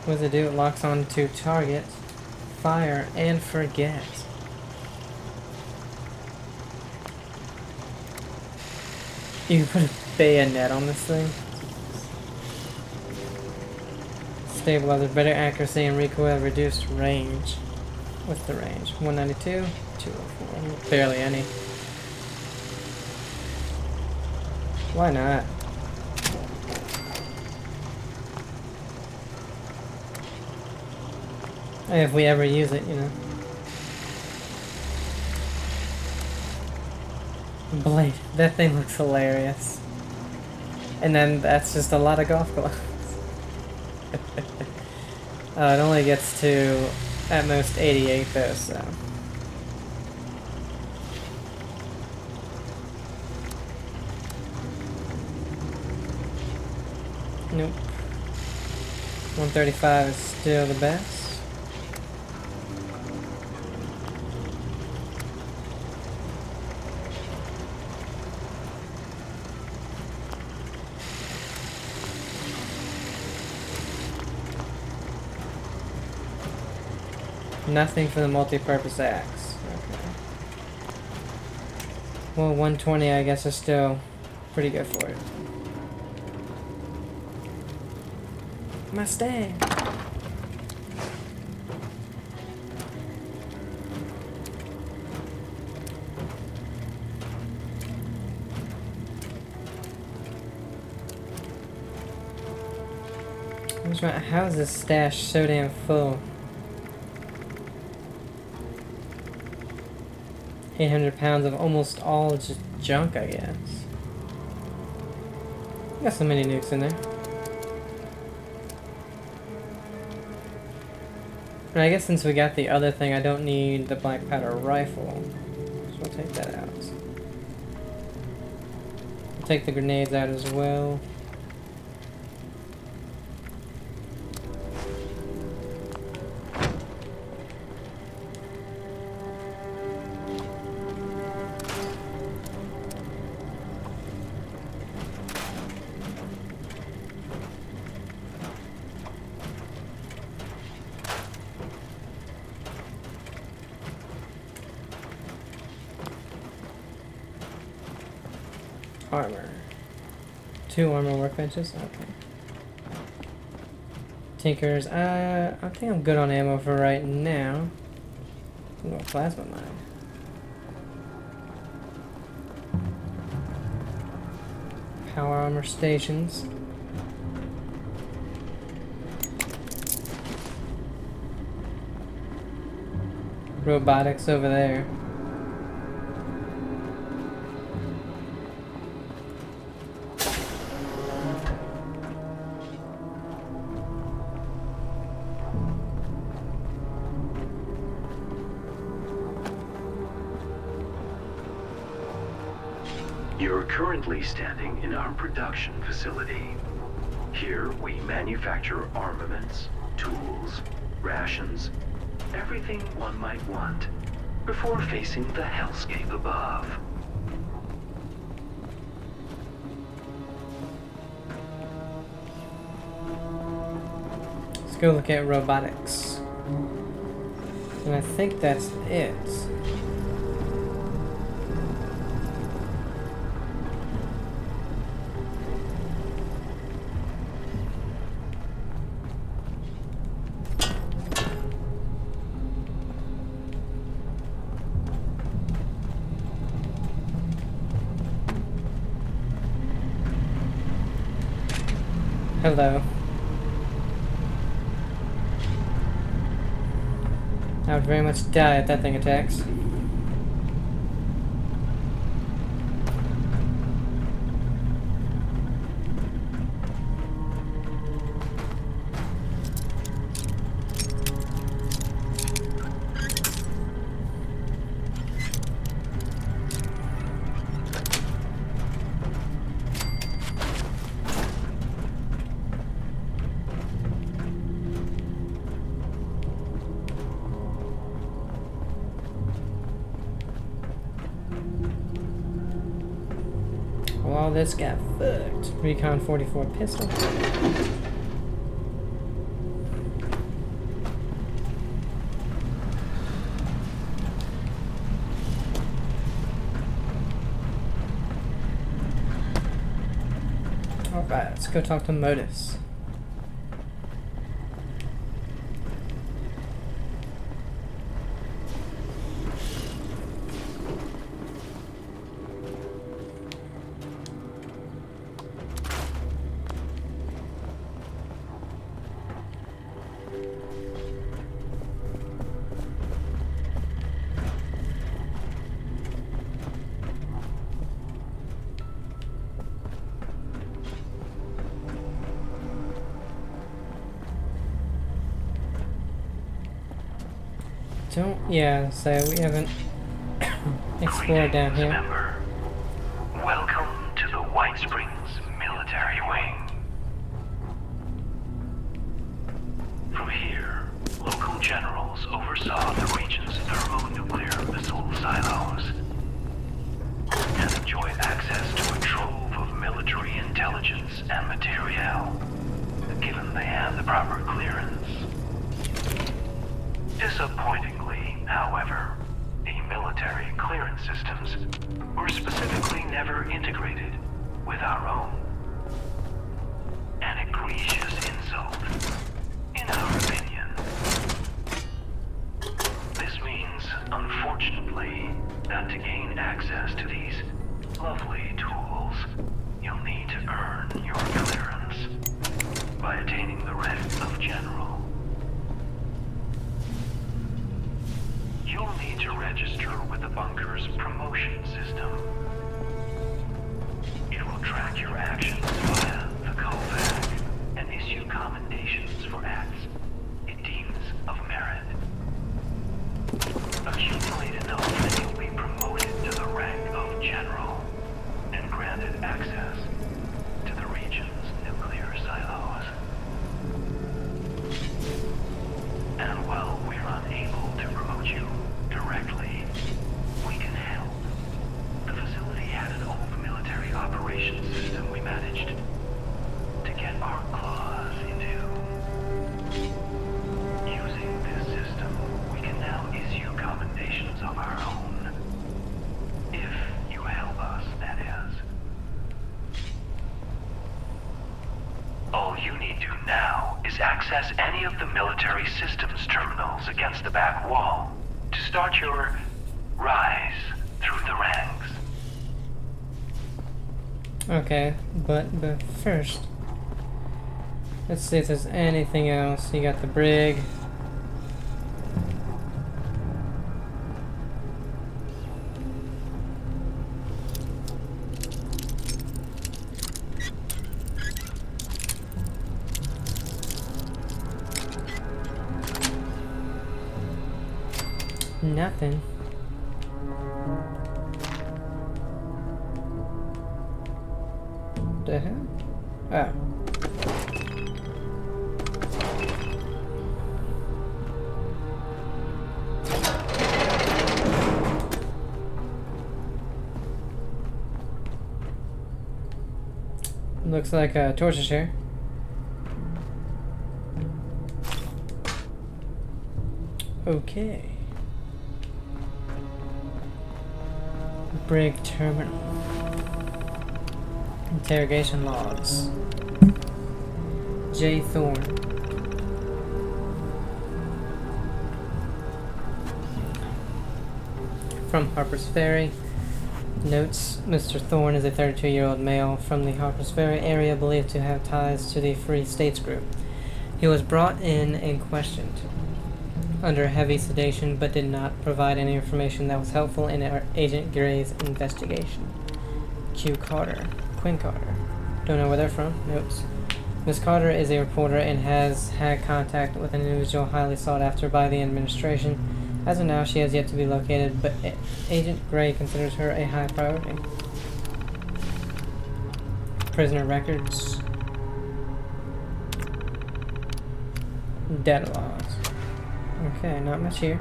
What does it do? It locks on to target. Fire and forget. You can put a bayonet on this thing. Stabilizer, better accuracy and recoil, reduced range. What's the range? 192, 204. Barely any. Why not? If we ever use it, you know. Blade. That thing looks hilarious. And then that's just a lot of golf clubs. It only gets to at most 88 though, so. Nope. 135 is still the best. Nothing for the multi-purpose axe. Okay. Well, 120 I guess is still pretty good for it. Mustang! How is this stash so damn full? 800 pounds of almost all just junk, I guess. Got so many nukes in there. And I guess since we got the other thing, I don't need the black powder rifle. So we'll take that out. We'll take the grenades out as well. armor. 2 armor workbenches? Okay. Tinkers, I think I'm good on ammo for right now. Ooh, a plasma mine. Power armor stations. Robotics over there. You're currently standing in our production facility. Here we manufacture armaments, tools, rations, everything one might want, before facing the hellscape above. Let's go look at robotics. And I think that's it. Hello. I would very much die if that thing attacks. Well, this got fucked. Recon 44 pistol. Alright, let's go talk to Modus. Yeah, so we haven't explored down Greetings, here. member. Welcome to the White Springs Military Wing. From here, local generals oversaw the region's thermonuclear missile silos and enjoyed access to a trove of military intelligence and materiel, given they had the proper clearance. Disappointingly, however, the military clearance systems were specifically never integrated with our own. An egregious insult, in our opinion. This means, unfortunately, that to gain access to these lovely tools, you'll need to earn your clearance by attaining the rank of general. You'll need to register with the bunker's promotion system. It will track your actions via the COVAC and issue commendations for acts it deems of merit. Accumulate enough and you'll be promoted to the rank of general and granted access to the region's nuclear silos. And while we're unable to promote you directly, we can help. The facility had an old military operations system we managed to get our claws into. Using this system, we can now issue commendations of our own. If you help us, that is. All you need to now is access any of the military systems terminals against the back wall to start your rise through the ranks. Okay, but first, let's see if there's anything else. You got the brig. Nothing. The hell? Oh. Looks like a torture chair. Okay. Brig terminal. Interrogation logs. J. Thorne. From Harper's Ferry. Notes, Mr. Thorne is a 32-year-old male from the Harper's Ferry area believed to have ties to the Free States Group. He was brought in and questioned under heavy sedation, but did not provide any information that was helpful in Agent Gray's investigation. Quinn Carter. Don't know where they're from. Notes. Ms. Carter is a reporter and has had contact with an individual highly sought after by the administration. As of now, she has yet to be located, but Agent Gray considers her a high priority. Prisoner records. Data logs. Okay, not much here.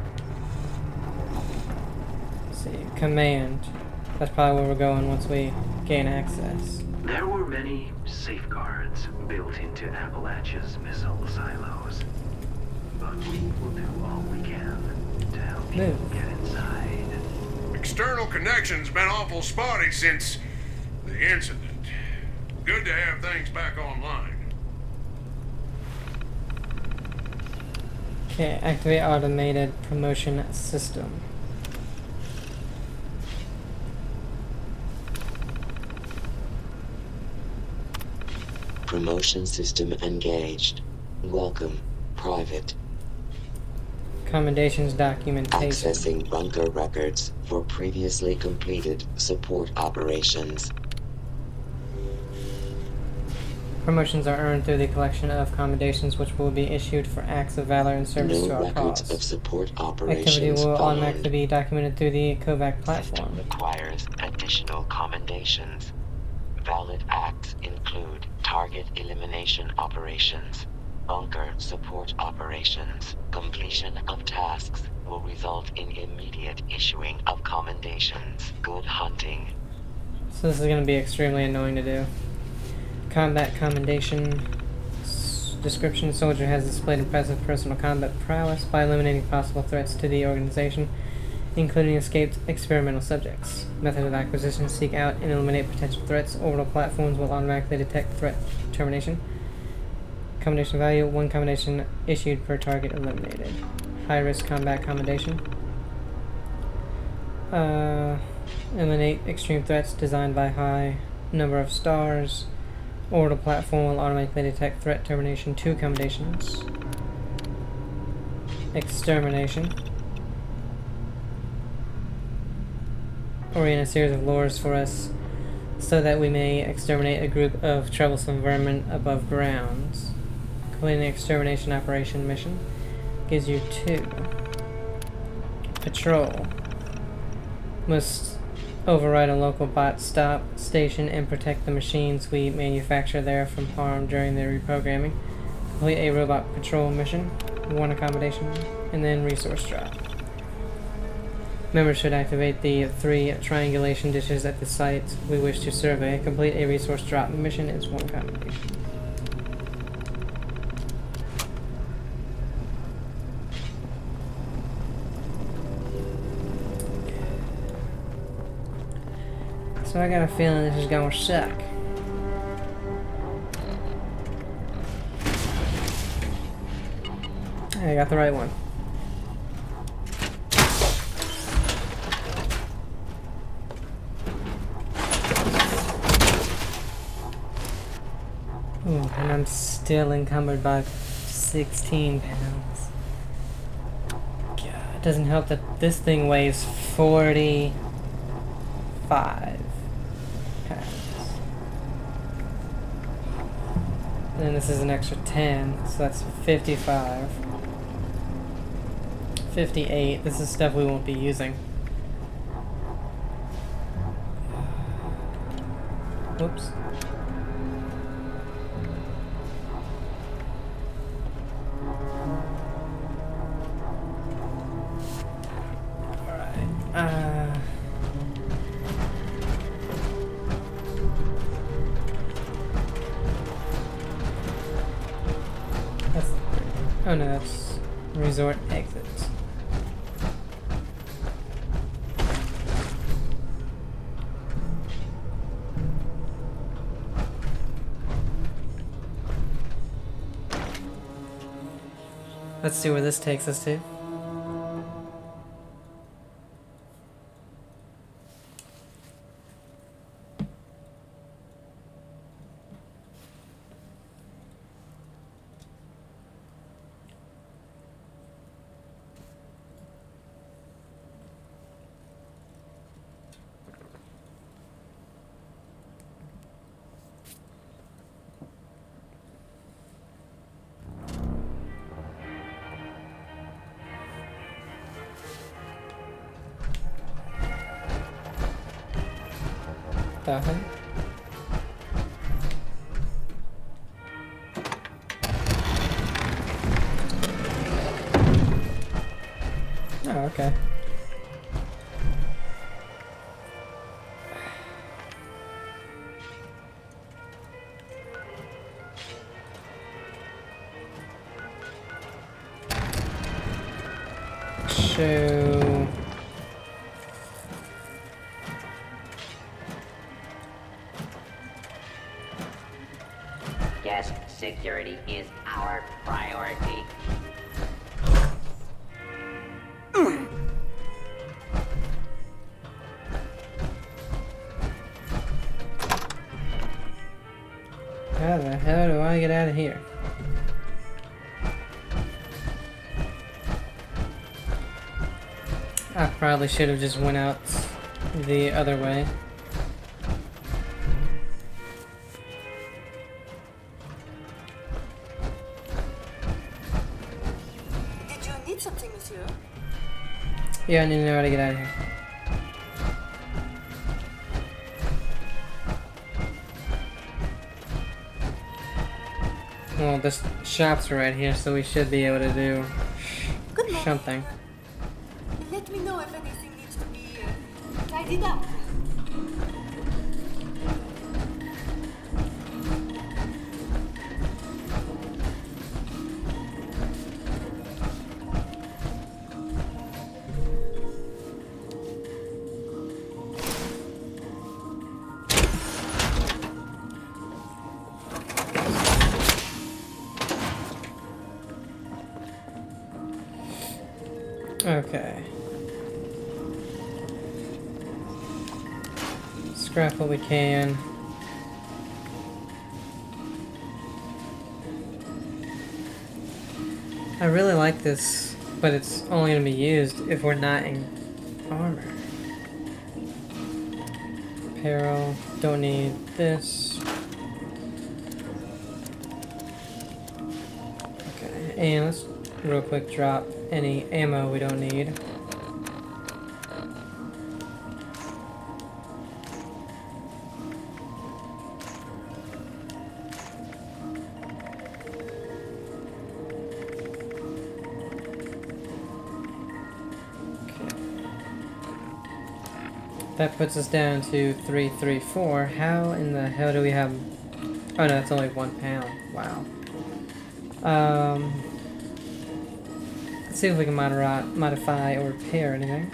Let's see. Command. That's probably where we're going once we gain access. There were many safeguards built into Appalachia's missile silos, but we will do all we can to help you get inside. External connection's been awful spotty since the incident. Good to have things back online. Okay, activate automated promotion system. Promotion system engaged. Welcome, Private. Commendations documentation. Accessing bunker records for previously completed support operations. Promotions are earned through the collection of commendations which will be issued for acts of valor and service No to our records cause. of support operations Activity will found. automatically be documented through the Kovac platform. System requires additional commendations. Valid acts include target elimination operations, bunker support operations. Completion of tasks will result in immediate issuing of commendations. Good hunting. So this is going to be extremely annoying to do. Combat commendation. Description: soldier has displayed impressive personal combat prowess by eliminating possible threats to the organization, including escaped experimental subjects. Method of acquisition: seek out and eliminate potential threats. Orbital platforms will automatically detect threat termination. Commendation value: 1 commendation issued per target eliminated. High risk combat commendation. Eliminate extreme threats designed by high number of stars. Orbital platform will automatically detect threat termination. 2 commendations. Extermination. Orient a series of lures for us so that we may exterminate a group of troublesome vermin above ground. Completing the extermination operation mission gives you 2. Patrol. Must override a local bot stop station and protect the machines we manufacture there from harm during their reprogramming. Complete a robot patrol mission, 1 accommodation, and then resource drop. Members should activate the 3 triangulation dishes at the site we wish to survey. Complete a resource drop mission is 1 accommodation. So I got a feeling this is gonna suck. I got the right one. Ooh, and I'm still encumbered by 16 pounds. God, it doesn't help that this thing weighs 45 pounds. And then this is an extra 10, so that's 55. 58. This is stuff we won't be using. Whoops. That's, oh no, that's resort exit. Let's see where this takes us to. That Oh, okay. So Guest security is our priority. how the hell do I get out of here? I probably should have just went out the other way. Did you need something, monsieur? Yeah, I need to know how to get out of here. Well, the shops are right here, so we should be able to do Good morning. something. Let me know if anything needs to be tidied up. Okay. Scrap what we can. I really like this, but it's only going to be used if we're not in armor. Apparel, don't need this. Okay, and let's real quick drop any ammo we don't need. That puts us down to 334. How in the hell do we have... Oh no, that's only 1 pound. Wow. Let's see if we can modify or repair anything.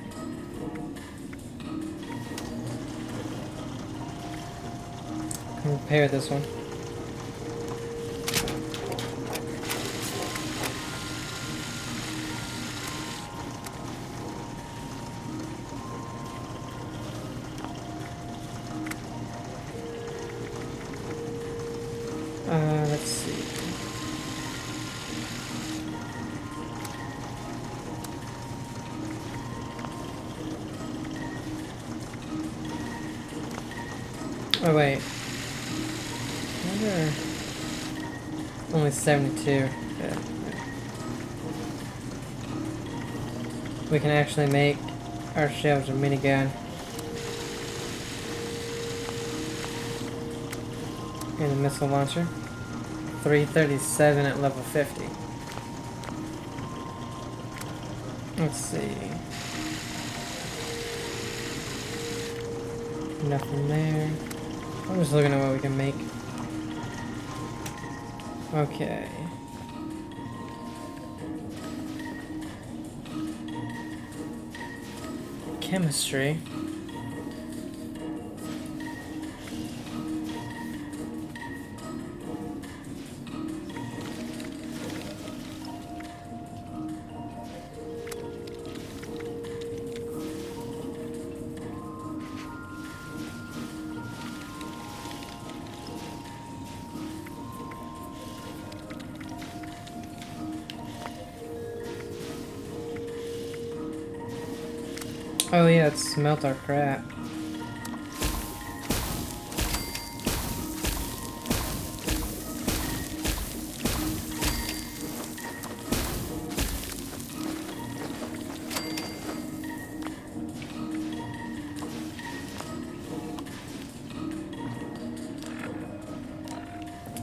Can repair this one. Let's see. Oh wait. Wonder... Only 72. Yeah. We can actually make ourselves a minigun. And a missile launcher. 337 at level 50. Let's see. Nothing there. I'm just looking at what we can make. Okay. Chemistry. Oh yeah, let's smelt our crap.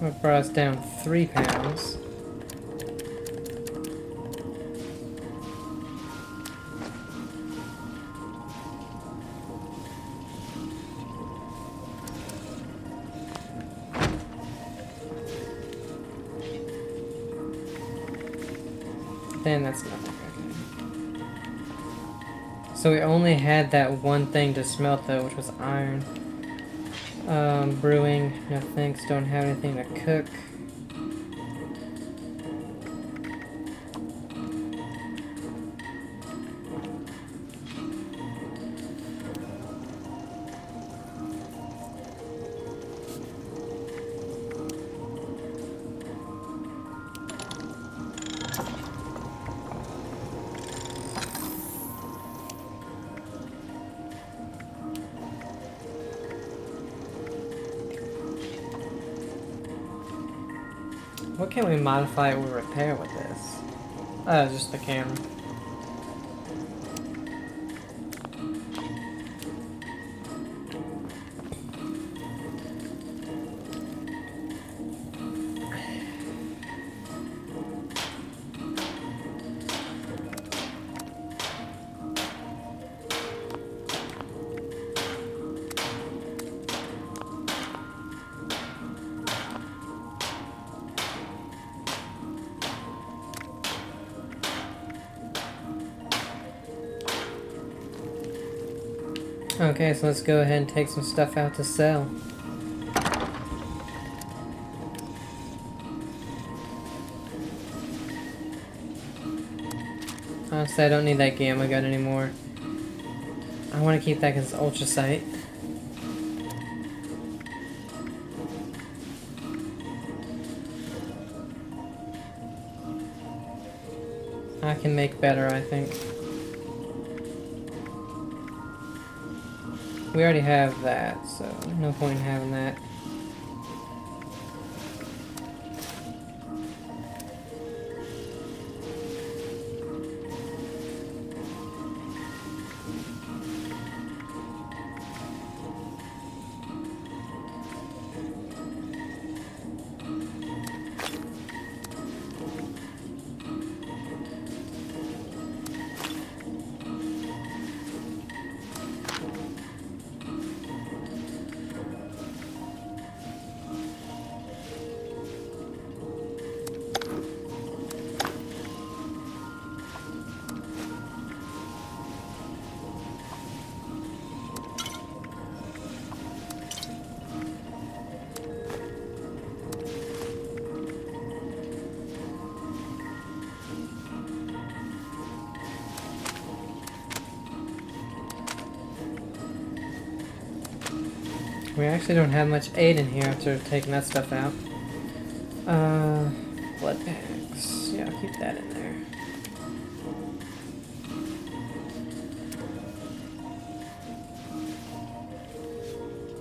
That brought us down 3 pounds. Then that's nothing. Okay. So we only had that one thing to smelt though, which was iron. Brewing, no thanks, don't have anything to cook. What can we modify or repair with this? Oh, just the camera. Okay, so let's go ahead and take some stuff out to sell. Honestly, I don't need that gamma gun anymore. I want to keep that because it's ultra sight. I can make better, I think. We already have that, so no point in having that. We actually don't have much aid in here after taking that stuff out. Blood packs. Yeah, I'll keep that in there.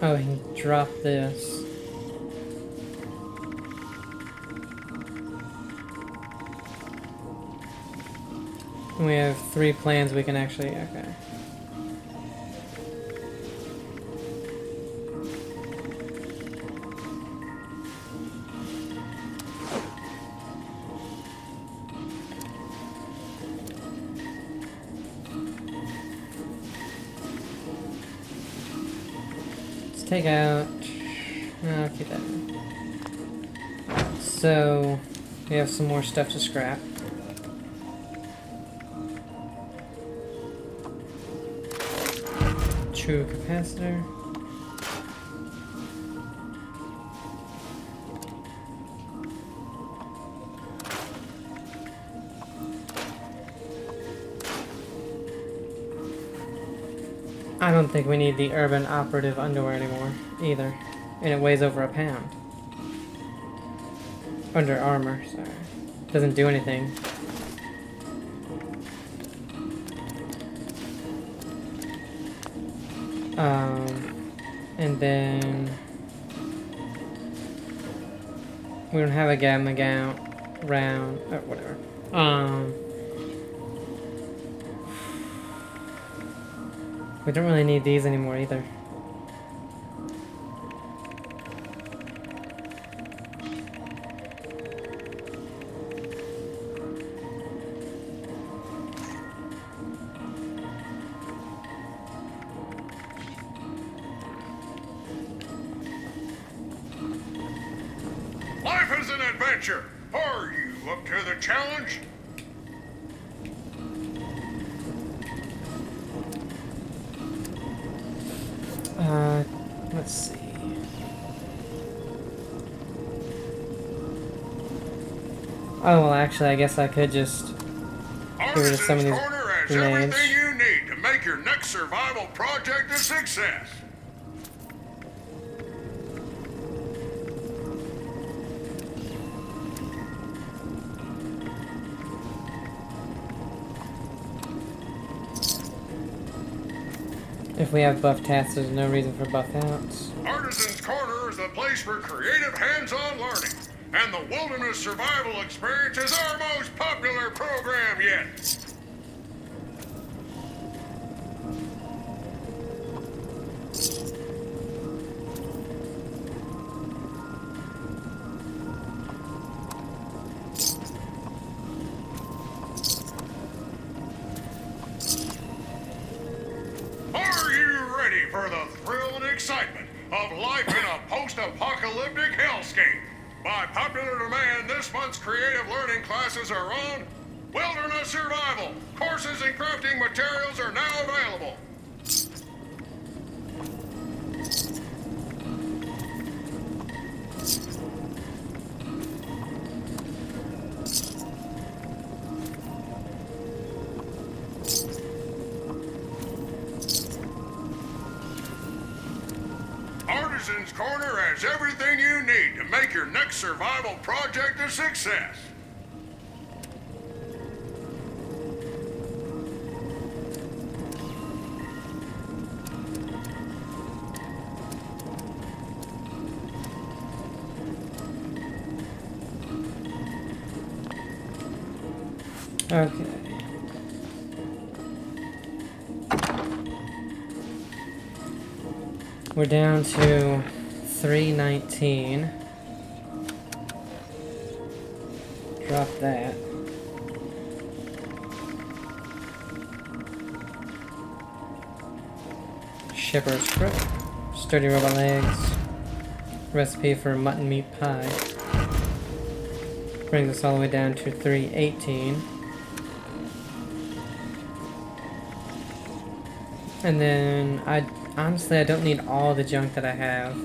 Oh, he can drop this. We have 3 plans we can actually, okay. Let's take out, no, I'll keep that in. So, we have some more stuff to scrap. True capacitor. I don't think we need the urban operative underwear anymore either. And it weighs over a pound. Under armor, sorry. Doesn't do anything. And then we don't have a gamma gown round or whatever. We don't really need these anymore either. Life is an adventure. Are you up to the challenge? Let's see. Oh, well, actually, I guess I could just get rid of some of Artisan's these Corner has grenades. everything you need to make your next survival project a success. If we have buff tats, there's no reason for buff outs. Artisan's Corner is the place for creative hands-on learning, and the Wilderness Survival Experience is our most popular program yet. Are you ready for the thrill and excitement of life in a post-apocalyptic hellscape? By popular demand, this month's creative learning classes are on Wilderness Survival. Courses and crafting materials are now available. Artisan's Corner has everything you need to make your next survival project a success. Okay. We're down to 319. Drop that. Shepherd's crook. Sturdy robot legs. Recipe for mutton meat pie. Brings us all the way down to 318. And then honestly I don't need all the junk that I have.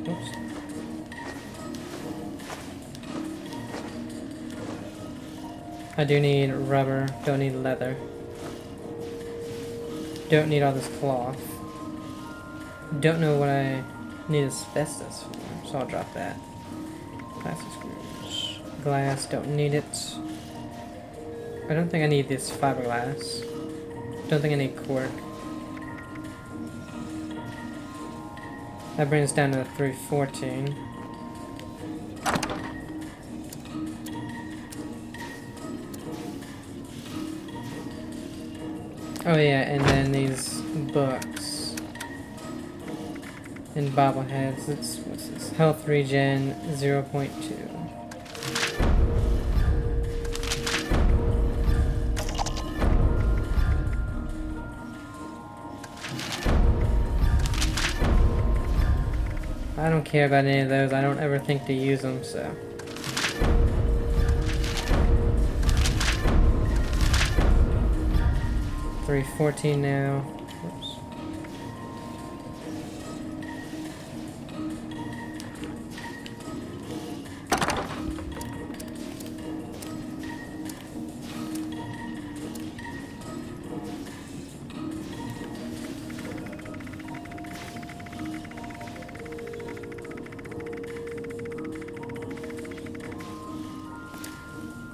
Oops. I do need rubber, don't need leather. Don't need all this cloth. Don't know what I need asbestos for, so I'll drop that. Plastic screws. Glass, don't need it. I don't think I need this fiberglass. Don't think I need cork. That brings us down to 314. Oh yeah, and then these books and bobbleheads. It's what's this? Health regen 0.2. I don't care about any of those. I don't ever think to use them, so. $314 now. Whoops.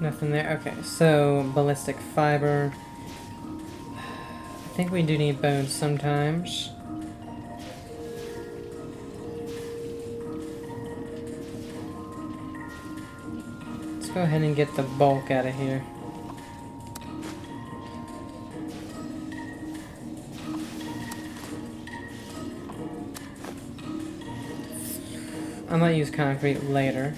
Nothing there. Okay, so ballistic fiber. I think we do need bones sometimes. Let's go ahead and get the bulk out of here. I might use concrete later.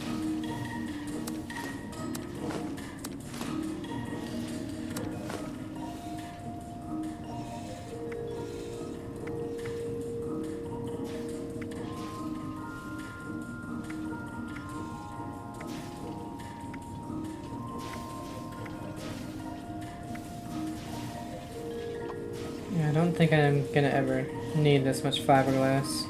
Yeah, I don't think I'm gonna ever need this much fiberglass.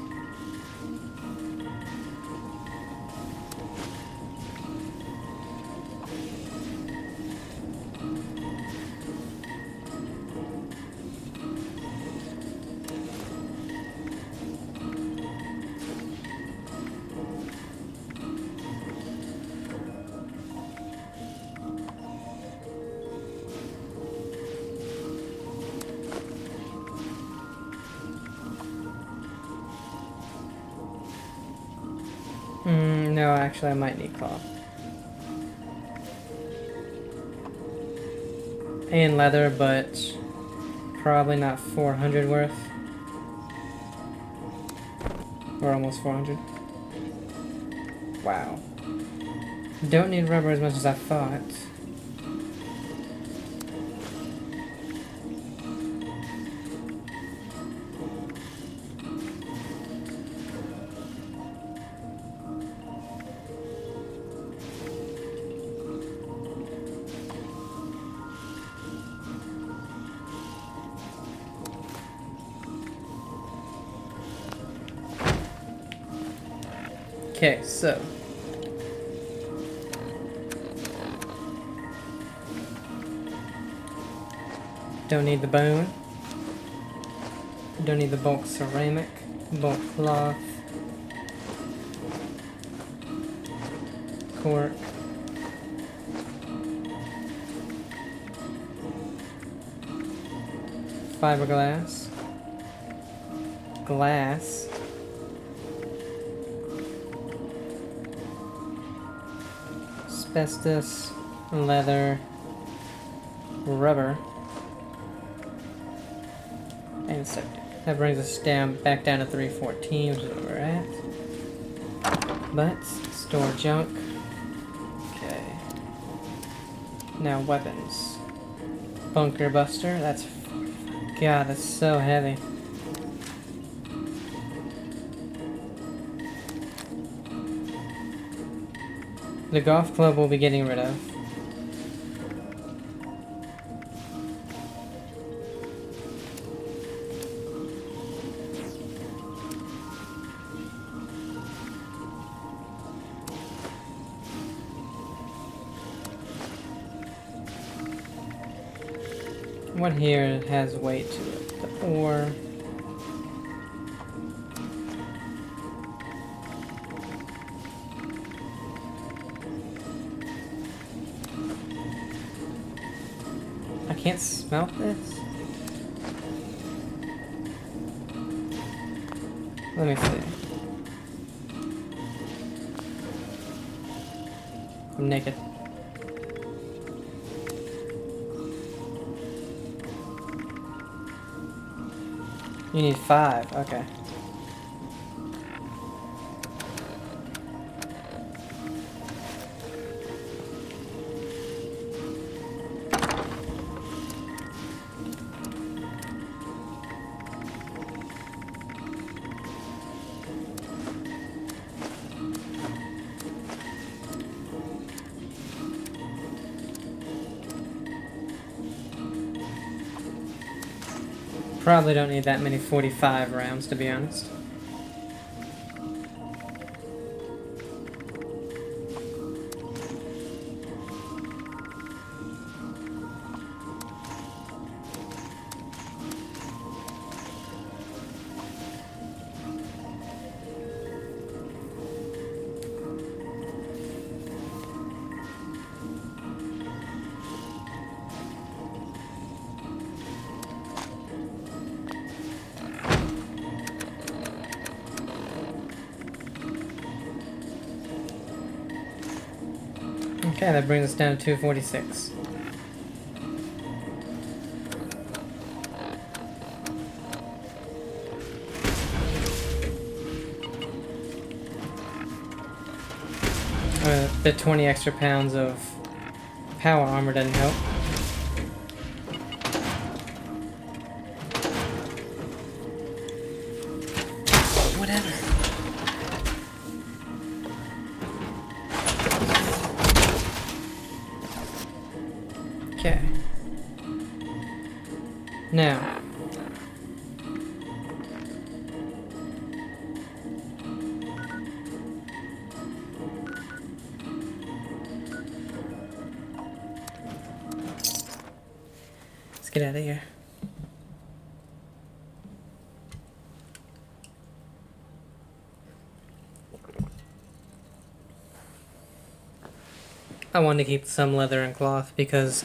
No, actually I might need cloth. And leather, but probably not 400 worth. Or almost 400. Wow. Don't need rubber as much as I thought. Okay, so don't need the bone. Don't need the bulk ceramic, bulk cloth, cork, fiberglass, glass, asbestos, leather, rubber, and septic. That brings us down back down to 314, which is where we're at. But store junk. Okay. Now weapons. Bunker buster. That's God. That's so heavy. The golf club we'll be getting rid of. What here has weight to it? The ore. can't smelt this? Let me see. I'm naked. You need 5, okay. Probably don't need that many 45 rounds, to be honest. Okay, that brings us down to 246. The 20 extra pounds of power armor doesn't help. Whatever. Okay. Now. Let's get out of here. I want to keep some leather and cloth because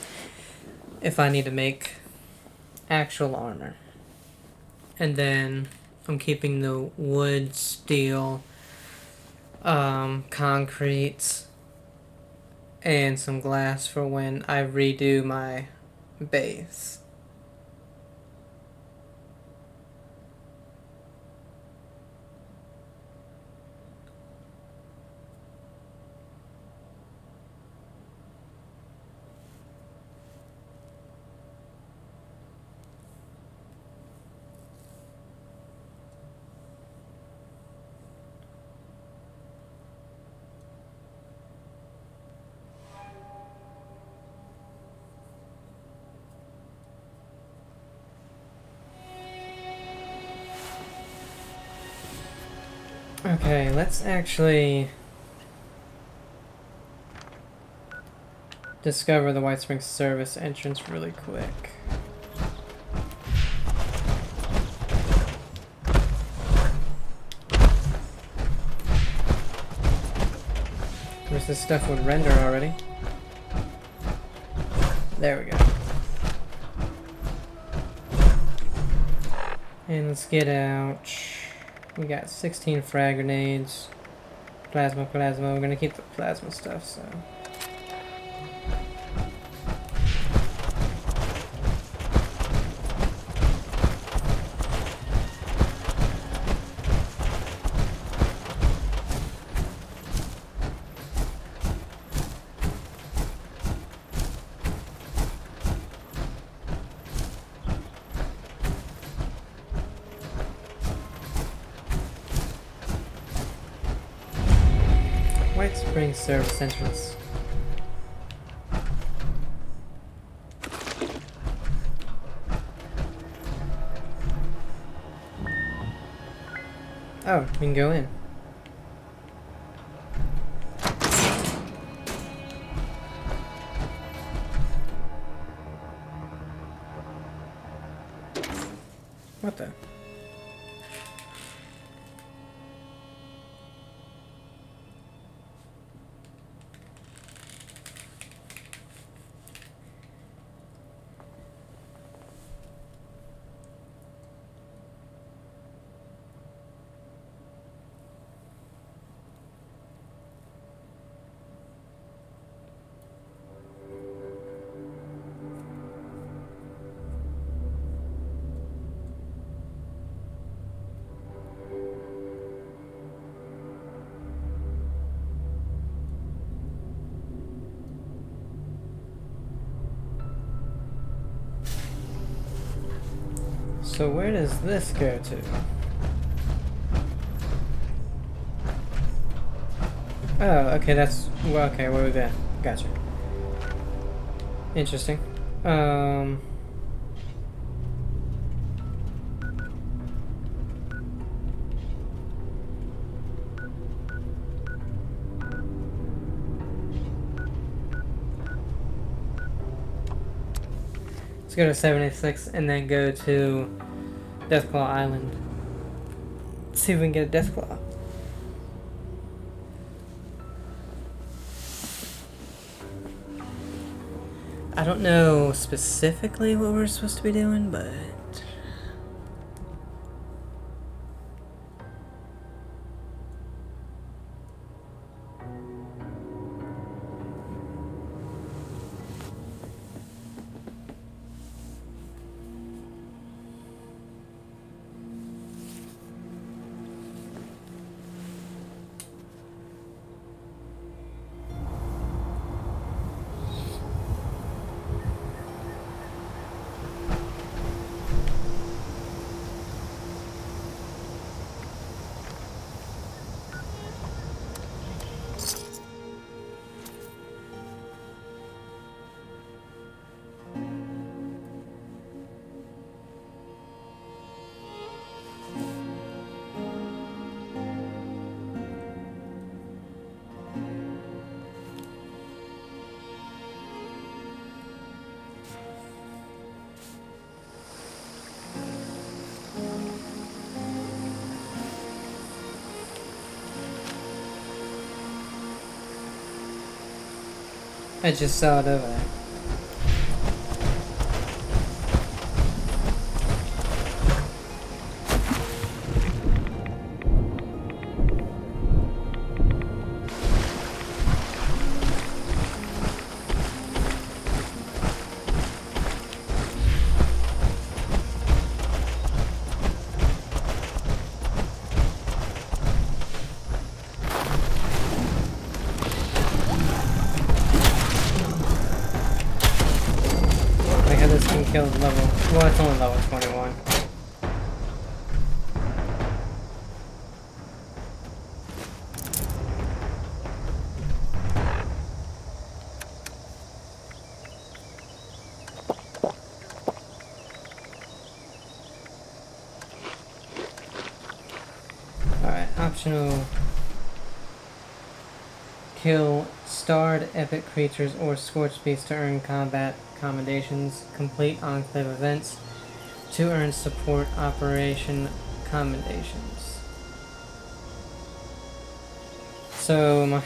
if I need to make actual armor. And then I'm keeping the wood, steel, concrete, and some glass for when I redo my base. Okay, let's actually discover the White Springs service entrance really quick. Of course, this stuff would render already. There we go. And let's get out. We got 16 frag grenades. Plasma. We're gonna keep the plasma stuff, so. White Springs service entrance. Oh, we can go in. What the? So where does this go to? Oh, okay, that's... Well, okay, where we been? Gotcha. Interesting. Let's go to 786 and then go to Deathclaw Island. Let's see if we can get a Deathclaw. I don't know specifically what we're supposed to be doing, but... I just saw it over there. This can kill level. Well, it's only level 21. Alright, optional. Kill starred epic creatures or scorched beasts to earn combat commendations, complete enclave events to earn support operation commendations. So my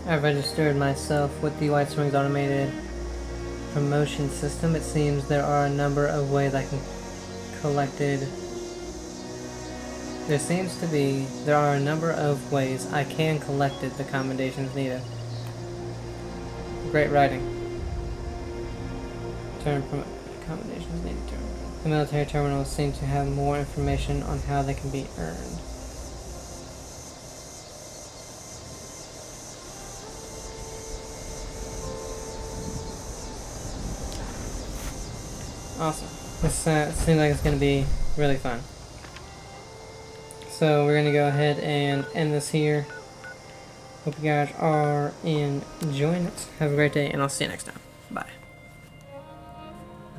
I've registered myself with the White Springs Automated Promotion System. It seems there are a number of ways I can collected. There are a number of ways I can collected the commendations needed. Great writing. Commendations needed. The military terminals seem to have more information on how they can be earned. Awesome. This seems like it's going to be really fun. So we're going to go ahead and end this here. Hope you guys are enjoying it. Have a great day, and I'll see you next time. Bye.